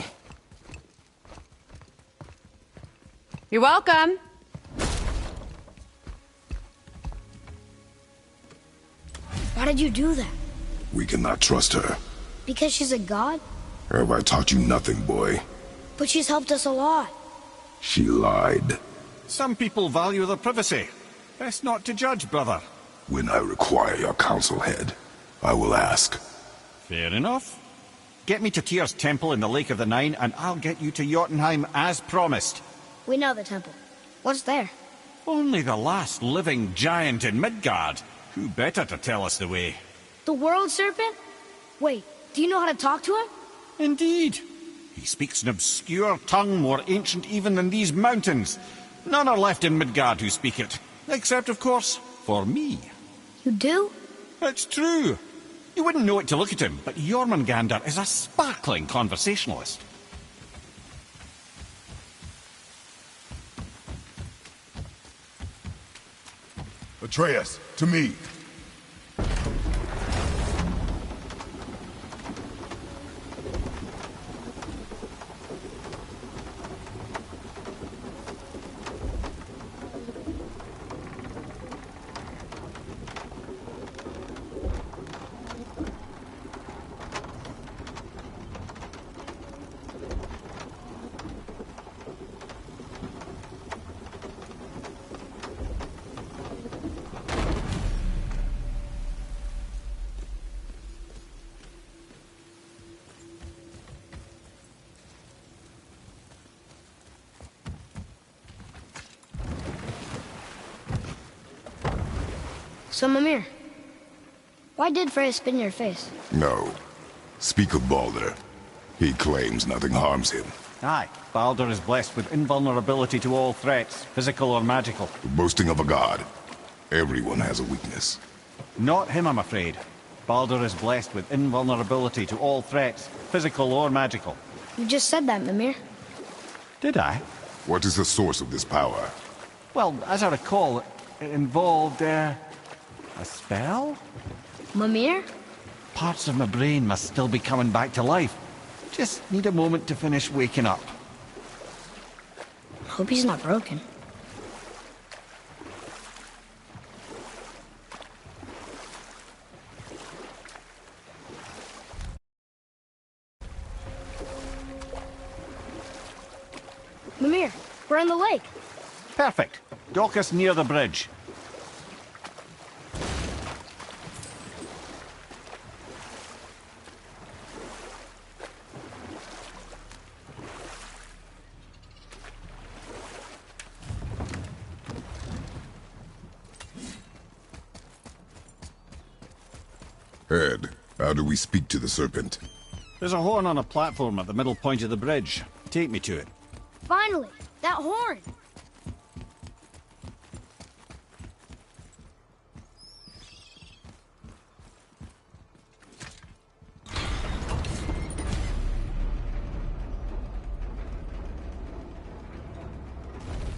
You're welcome. Why did you do that? We cannot trust her. Because she's a god? Have I taught you nothing, boy? But she's helped us a lot. She lied. Some people value their privacy. Best not to judge, brother. When I require your council head, I will ask. Fair enough. Get me to Tyr's temple in the Lake of the Nine, and I'll get you to Jotunheim as promised. We know the temple. What's there? Only the last living giant in Midgard. Who better to tell us the way? The World Serpent? Wait, do you know how to talk to him? Indeed. He speaks an obscure tongue more ancient even than these mountains. None are left in Midgard who speak it. Except, of course, for me. You do? It's true. You wouldn't know it to look at him, but Jormungandr is a sparkling conversationalist. Atreus, to me. So, Mimir, why did Freya spit in your face? No. Speak of Baldur. He claims nothing harms him. Aye, Baldur is blessed with invulnerability to all threats, physical or magical. Boasting of a god. Everyone has a weakness. Not him, I'm afraid. Baldur is blessed with invulnerability to all threats, physical or magical. You just said that, Mimir. Did I? What is the source of this power? Well, as I recall, it involved, a spell? Mimir? Parts of my brain must still be coming back to life. Just need a moment to finish waking up. Hope he's not broken. Mimir, we're in the lake. Perfect. Dock us near the bridge. Ed, how do we speak to the serpent? There's a horn on a platform at the middle point of the bridge. Take me to it. Finally, that horn.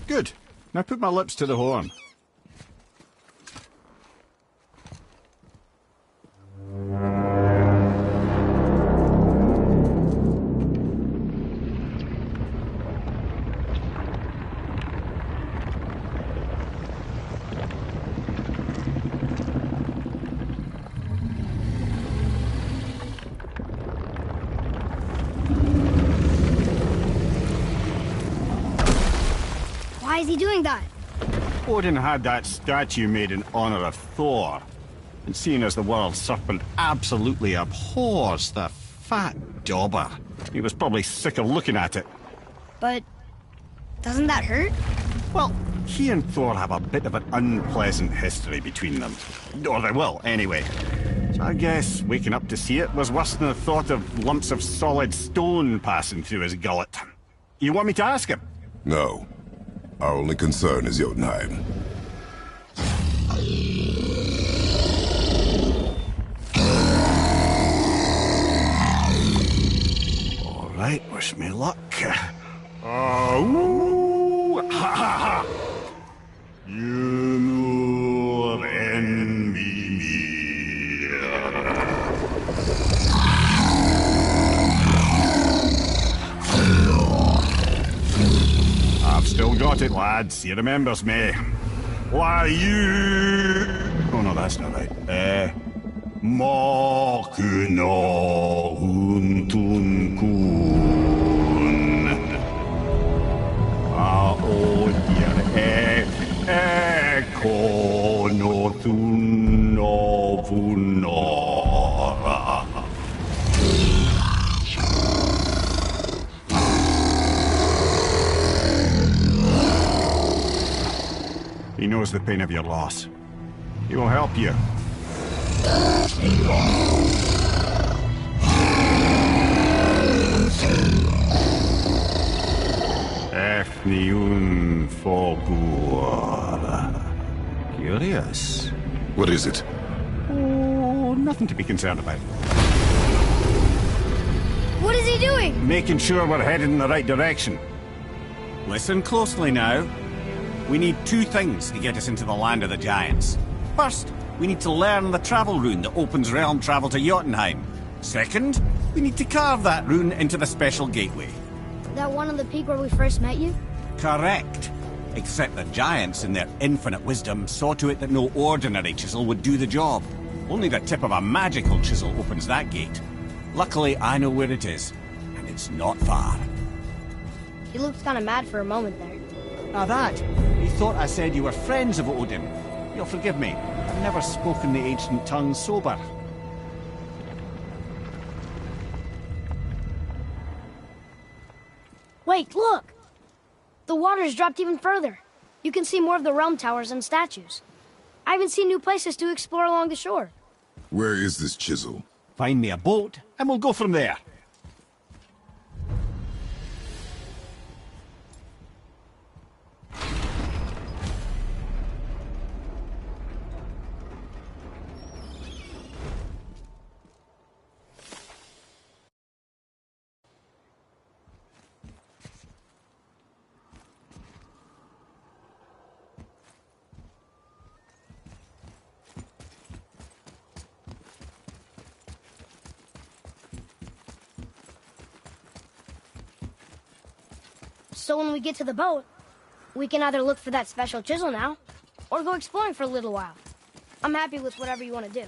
Good. Now put my lips to the horn. Why is he doing that? Odin had that statue made in honor of Thor. And seeing as the world serpent absolutely abhors the fat dauber, he was probably sick of looking at it. But doesn't that hurt? Well, he and Thor have a bit of an unpleasant history between them. Or they will, anyway. So I guess waking up to see it was worse than the thought of lumps of solid stone passing through his gullet. You want me to ask him? No. Our only concern is Jotunheim. All right, wish me luck. Oh, ha ha ha! You envy me. I've still got it, lads. He remembers me. Why, you... Oh, no, that's not right. Makuna huntun kun. Aodir ekonothun novunora. He knows the pain of your loss. He will help you. Efniun Fogur. Curious. What is it? Oh, nothing to be concerned about. What is he doing? Making sure we're headed in the right direction. Listen closely now. We need two things to get us into the land of the giants. First, we need to learn the travel rune that opens realm travel to Jotunheim. Second, we need to carve that rune into the special gateway. That one on the peak where we first met you? Correct. Except the giants, in their infinite wisdom, saw to it that no ordinary chisel would do the job. Only the tip of a magical chisel opens that gate. Luckily, I know where it is, and it's not far. He looked kind of mad for a moment there. Now that, he thought I said you were friends of Odin. You'll forgive me. I've never spoken the ancient tongue sober. Wait, look! The water's dropped even further. You can see more of the realm towers and statues. I even see new places to explore along the shore. Where is this chisel? Find me a boat, and we'll go from there. So when we get to the boat, we can either look for that special chisel now, or go exploring for a little while. I'm happy with whatever you want to do.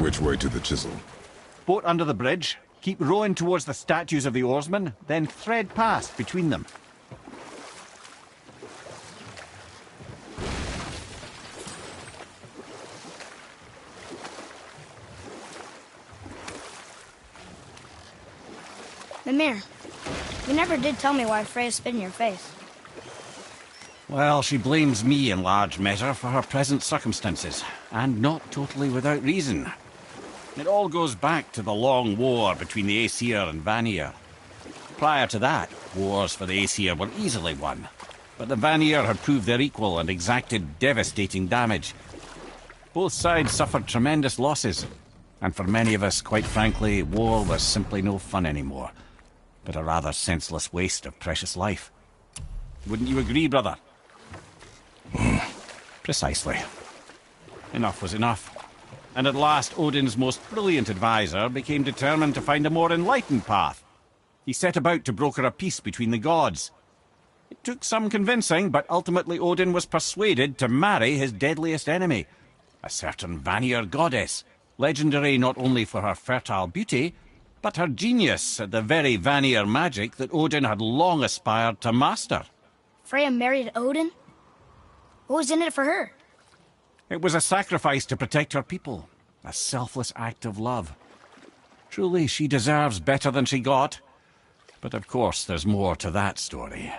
Which way to the chisel? Boat under the bridge. Keep rowing towards the statues of the oarsmen, then thread past between them. Mimir, you never did tell me why Freya spit in your face. Well, she blames me in large measure for her present circumstances, and not totally without reason. It all goes back to the long war between the Aesir and Vanir. Prior to that, wars for the Aesir were easily won. But the Vanir had proved their equal and exacted devastating damage. Both sides suffered tremendous losses. And for many of us, quite frankly, war was simply no fun anymore. But a rather senseless waste of precious life. Wouldn't you agree, brother? Precisely. Enough was enough. And at last, Odin's most brilliant advisor became determined to find a more enlightened path. He set about to broker a peace between the gods. It took some convincing, but ultimately Odin was persuaded to marry his deadliest enemy, a certain Vanir goddess, legendary not only for her fertile beauty, but her genius at the very Vanir magic that Odin had long aspired to master. Freya married Odin? What was in it for her? It was a sacrifice to protect her people, a selfless act of love. Truly, she deserves better than she got. But of course, there's more to that story.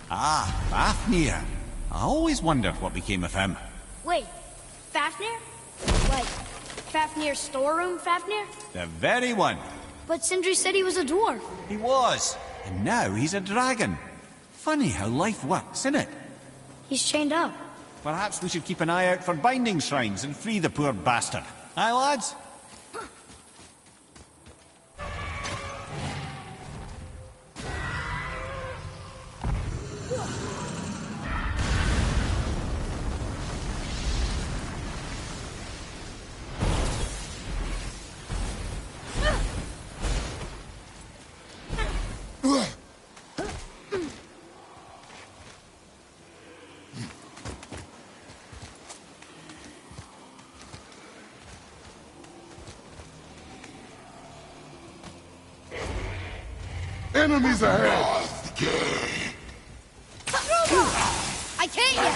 Ah, Fafnir. I always wondered what became of him. Wait, Fafnir? Like, Fafnir's storeroom Fafnir? The very one. But Sindri said he was a dwarf. He was. And now he's a dragon. Funny how life works, isn't it? He's chained up. Perhaps we should keep an eye out for binding shrines and free the poor bastard. Aye, lads? Enemies ahead! I can't yet!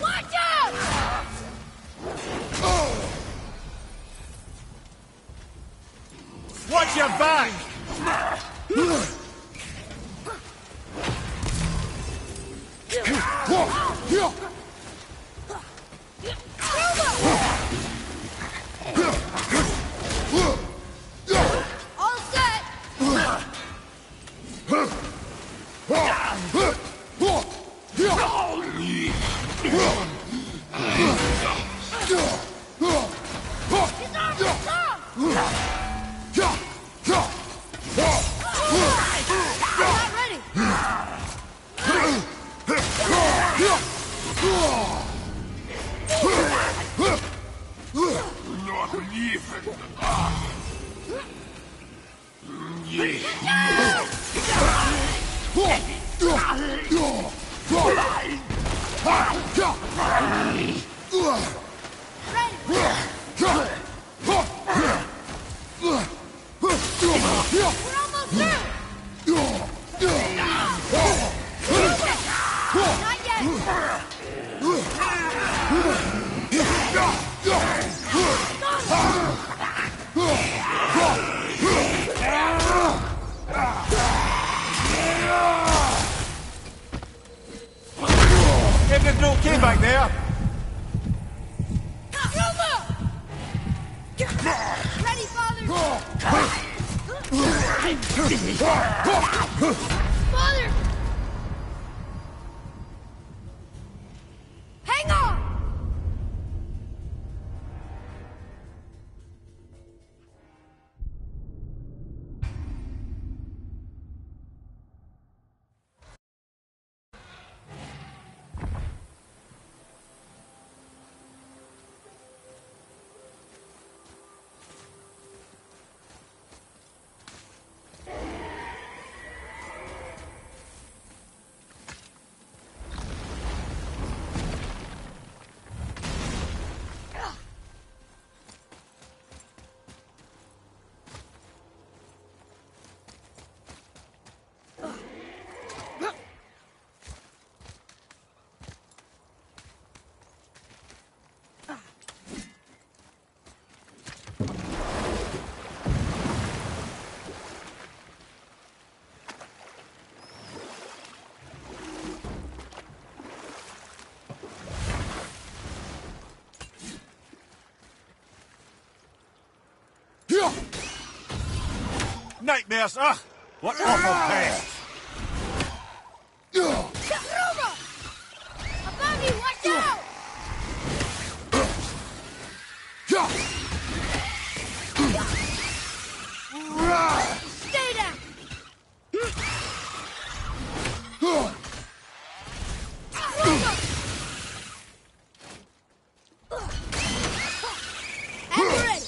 Watch out! Watch your back! All set! His arms are strong! I'm not ready! We're almost through! Not yet! Everything okay back there? Ready, Father! Father! Hang on! Nightmares! Ugh! What awful pain! Ruma! Above you, watch out! Stay down! Ruma! And we're ready!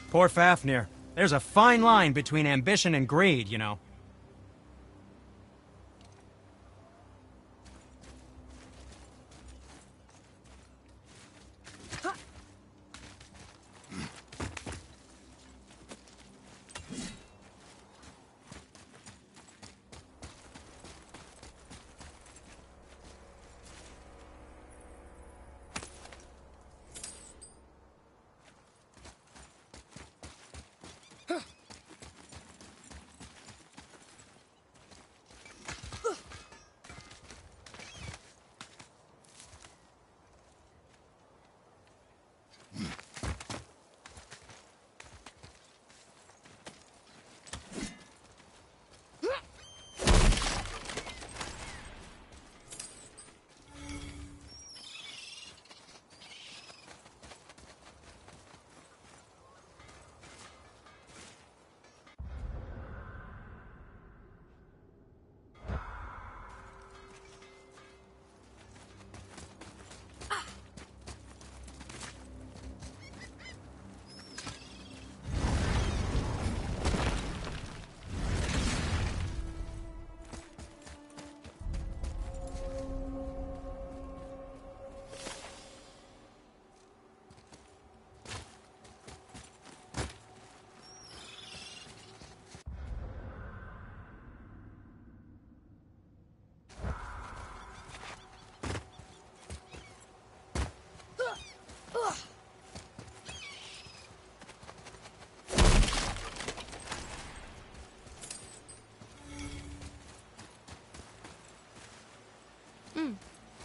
Poor Fafnir. There's a fine line between ambition and greed, you know.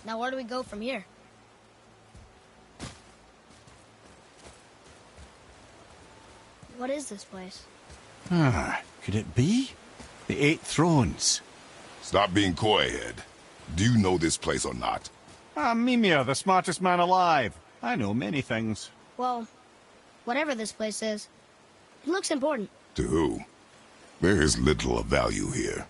Now where do we go from here? What is this place? Could it be? The Eight Thrones. Stop being coy-head. Do you know this place or not? Mimir, the smartest man alive. I know many things. Well, whatever this place is, it looks important. To who? There is little of value here.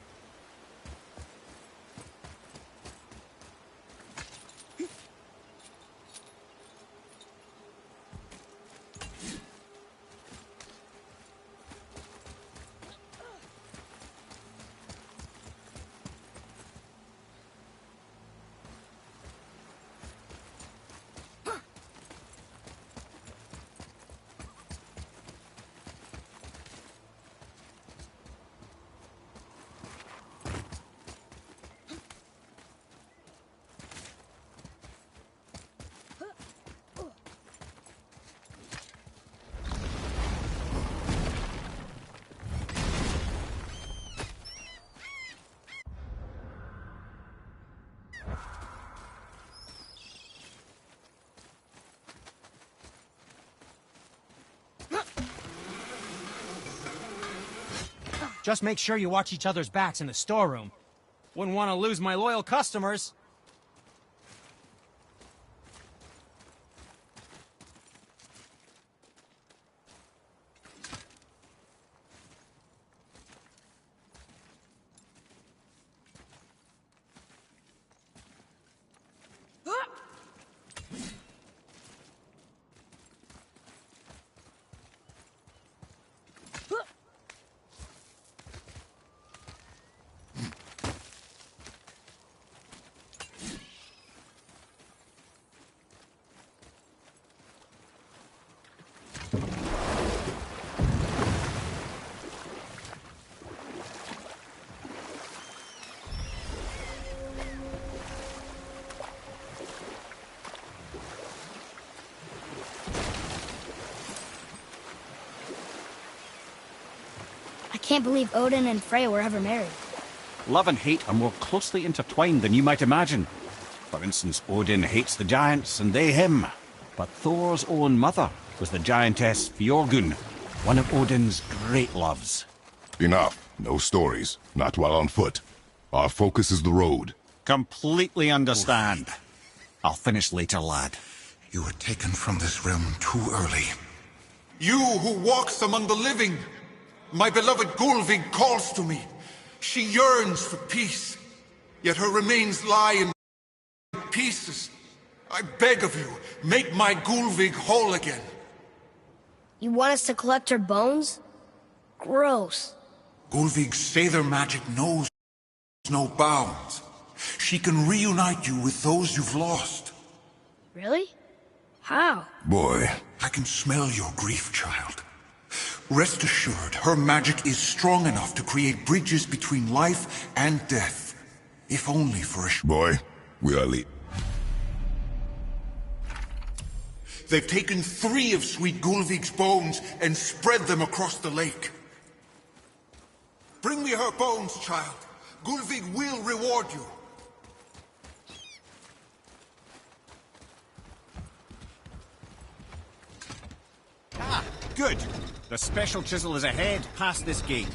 Just make sure you watch each other's backs in the storeroom. Wouldn't want to lose my loyal customers. can't believe Odin and Freya were ever married. Love and hate are more closely intertwined than you might imagine. For instance, Odin hates the giants and they him. But Thor's own mother was the giantess Fjorgun, one of Odin's great loves. Enough. No stories. Not while on foot. Our focus is the road. Completely understand. I'll finish later, lad. You were taken from this realm too early. You who walks among the living! My beloved Gullveig calls to me. She yearns for peace, yet her remains lie in pieces. I beg of you, make my Gullveig whole again. You want us to collect her bones? Gross. Gullveig's Seidr magic knows no bounds. She can reunite you with those you've lost. Really? How? Boy. I can smell your grief, child. Rest assured, her magic is strong enough to create bridges between life and death. If only for a Boy, we are leaving. They've taken 3 of sweet Gullveig's bones and spread them across the lake. Bring me her bones, child. Gullveig will reward you. Ah, good. The special chisel is ahead, past this gate.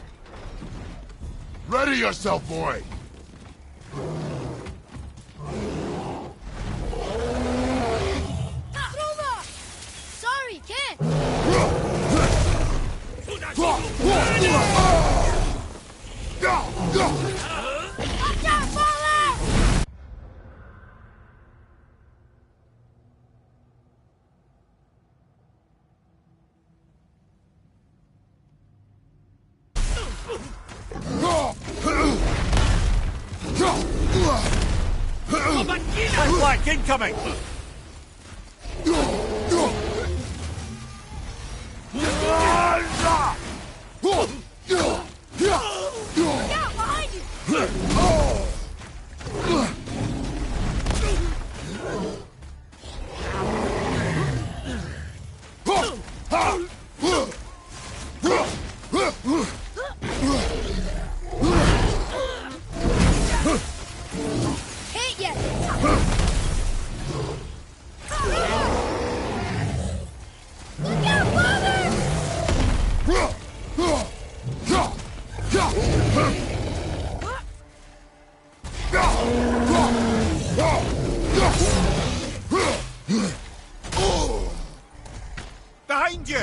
Ready yourself, boy! Roma! Sorry, kid! Watch out, father! Flank incoming! Yeah, behind you! Hit yet! Look out, father! Behind you!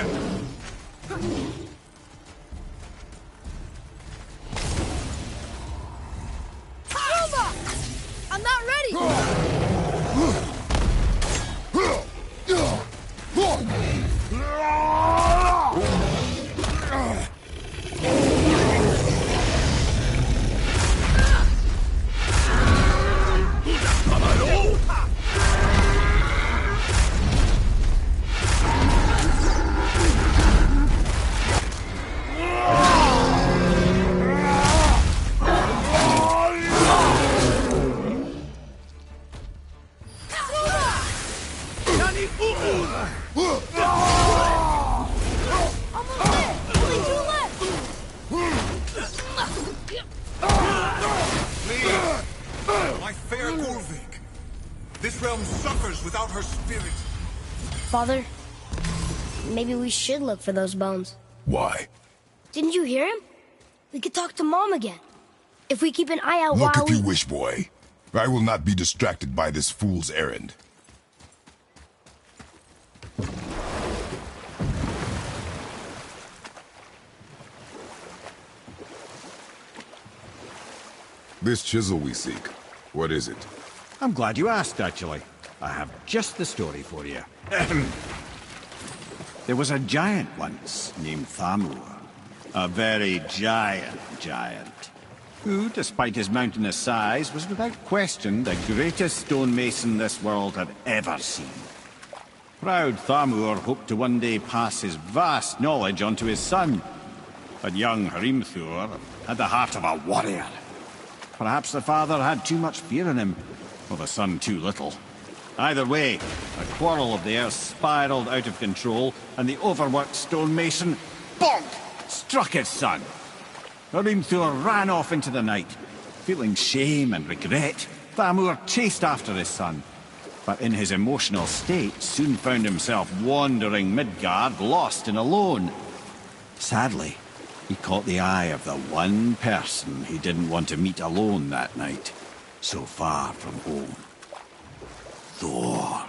Roma! I'm not ready! My fair Gullveig. This realm suffers without her spirit. Father, maybe we should look for those bones. Why? Didn't you hear him? We could talk to Mom again. If we keep an eye out Look while if you wish, boy. I will not be distracted by this fool's errand. This chisel we seek, what is it? I'm glad you asked, actually. I have just the story for you. There was a giant once named Thamur. A very giant, who, despite his mountainous size, was without question the greatest stonemason this world had ever seen. Proud Thamur hoped to one day pass his vast knowledge on to his son. But young Hrimthur had the heart of a warrior. Perhaps the father had too much fear in him, or the son too little. Either way, a quarrel of theirs spiraled out of control, and the overworked stonemason, bonk, struck his son. Hrimthur ran off into the night. Feeling shame and regret, Thamur chased after his son, but in his emotional state soon found himself wandering Midgard, lost and alone. Sadly, he caught the eye of the one person he didn't want to meet alone that night, so far from home. Thor.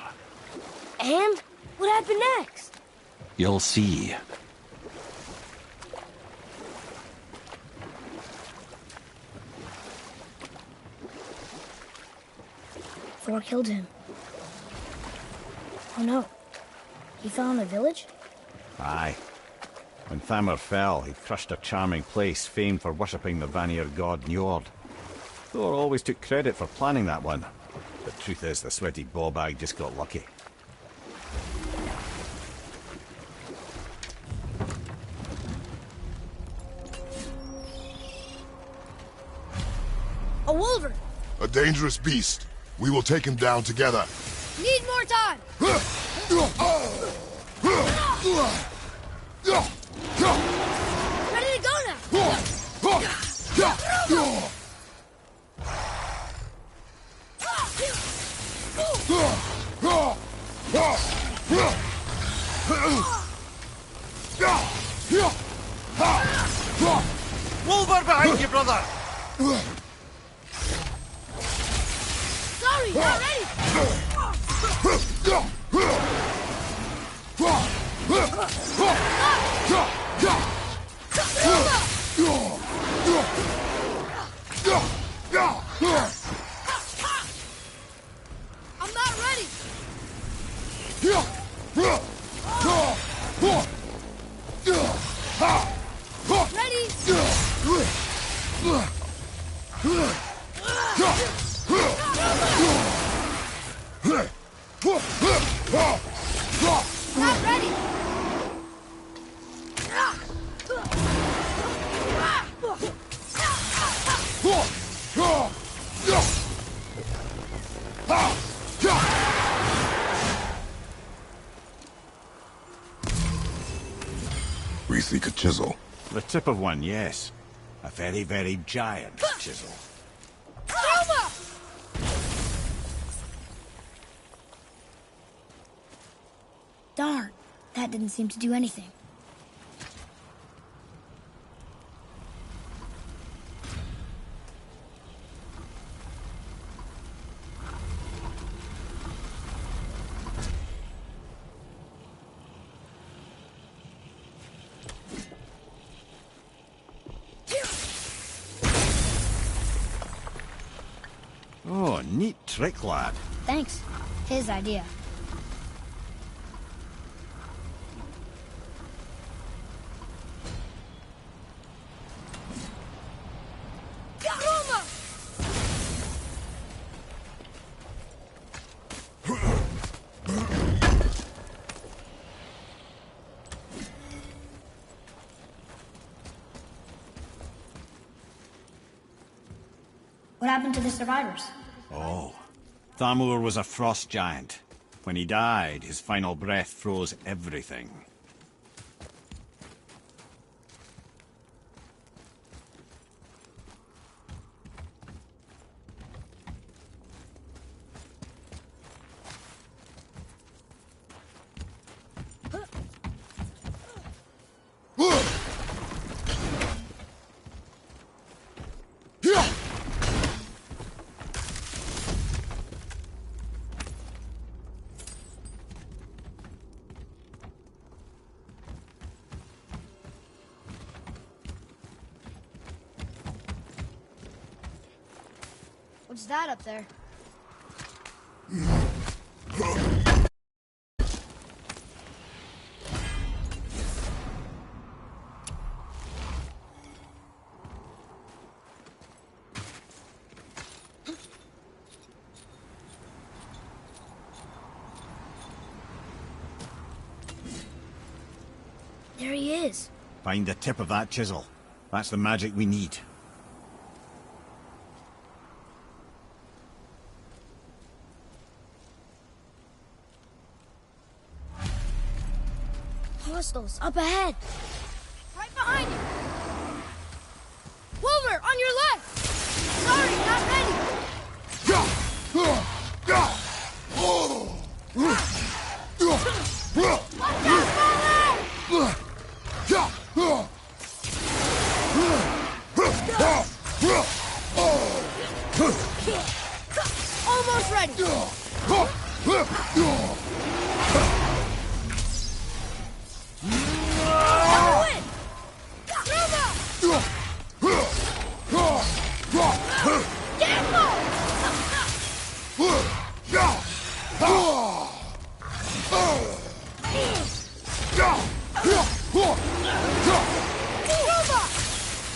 And? What happened next? You'll see. Thor killed him. Oh no. He fell in a village? Aye. When Thamur fell, he crushed a charming place famed for worshipping the Vanir god Njord. Thor always took credit for planning that one. But truth is, the sweaty ballbag just got lucky. A wolverine! A dangerous beast. We will take him down together. Need more time! Ready to go now! Wolver behind you, brother! Sorry, not ready! I'm not ready! Not ready! We seek a chisel. The tip of one, yes. A very, very giant chisel. Roma! Darn, that didn't seem to do anything. Oh, neat trick, lad. Thanks. His idea. Roma! What happened to the survivors? Oh. Thamur was a frost giant. When he died, his final breath froze everything. What's that up there? There he is. Find the tip of that chisel. That's the magic we need. Hostiles, up ahead! Right behind you! your left! Sorry, not ready! Almost ready!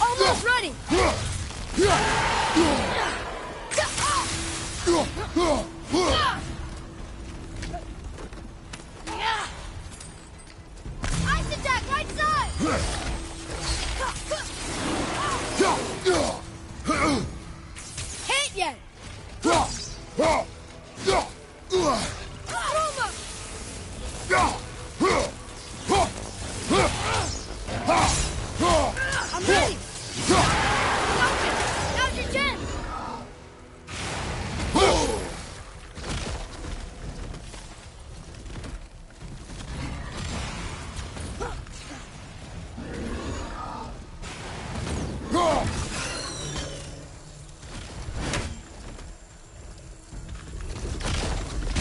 Almost ready! Ice attack, right side! Hit yet! I'm ready! Now's your chance!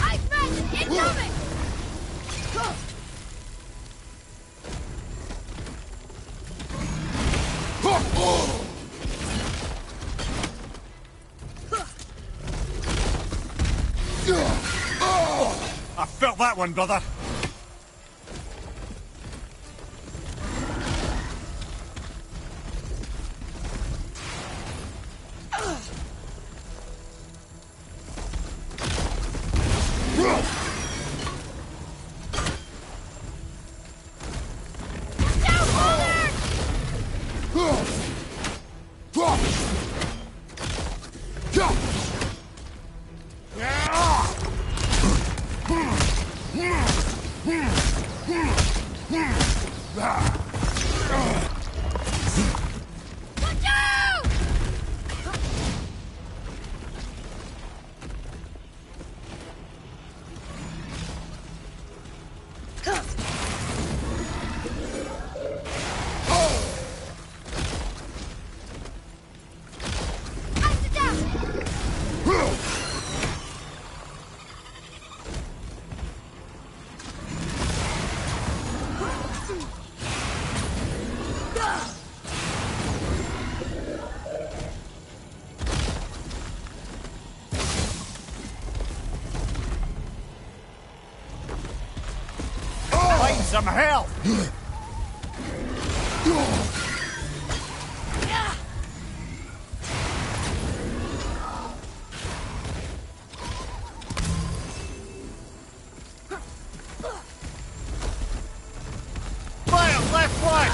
Ice magic incoming! I felt that one, brother. Some help! Fire, left flank!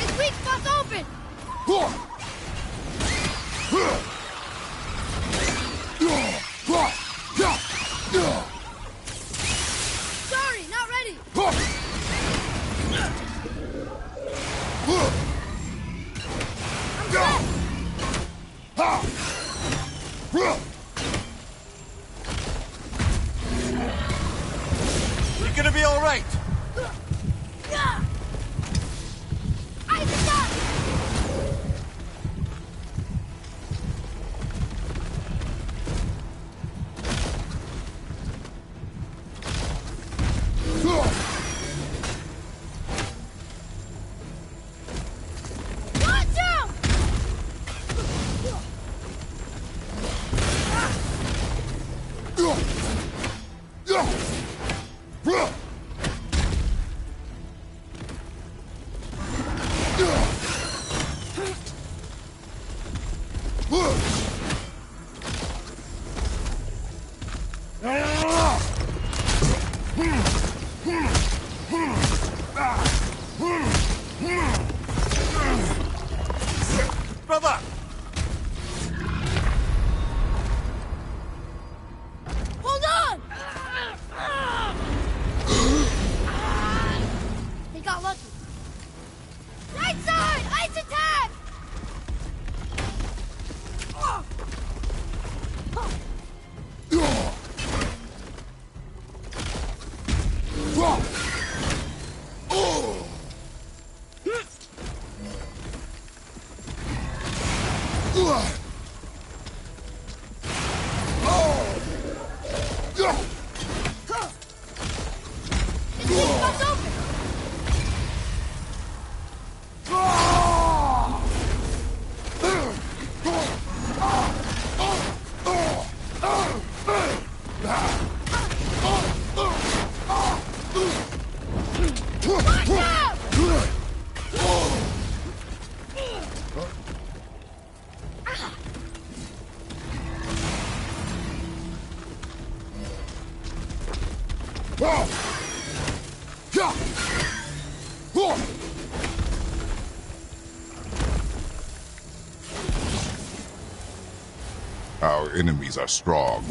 His weak spot's open! Sorry, not ready! I'm You're gonna be all right. set! Brother! Hold on! They got lucky. Right side! Ice attack! Our enemies are strong,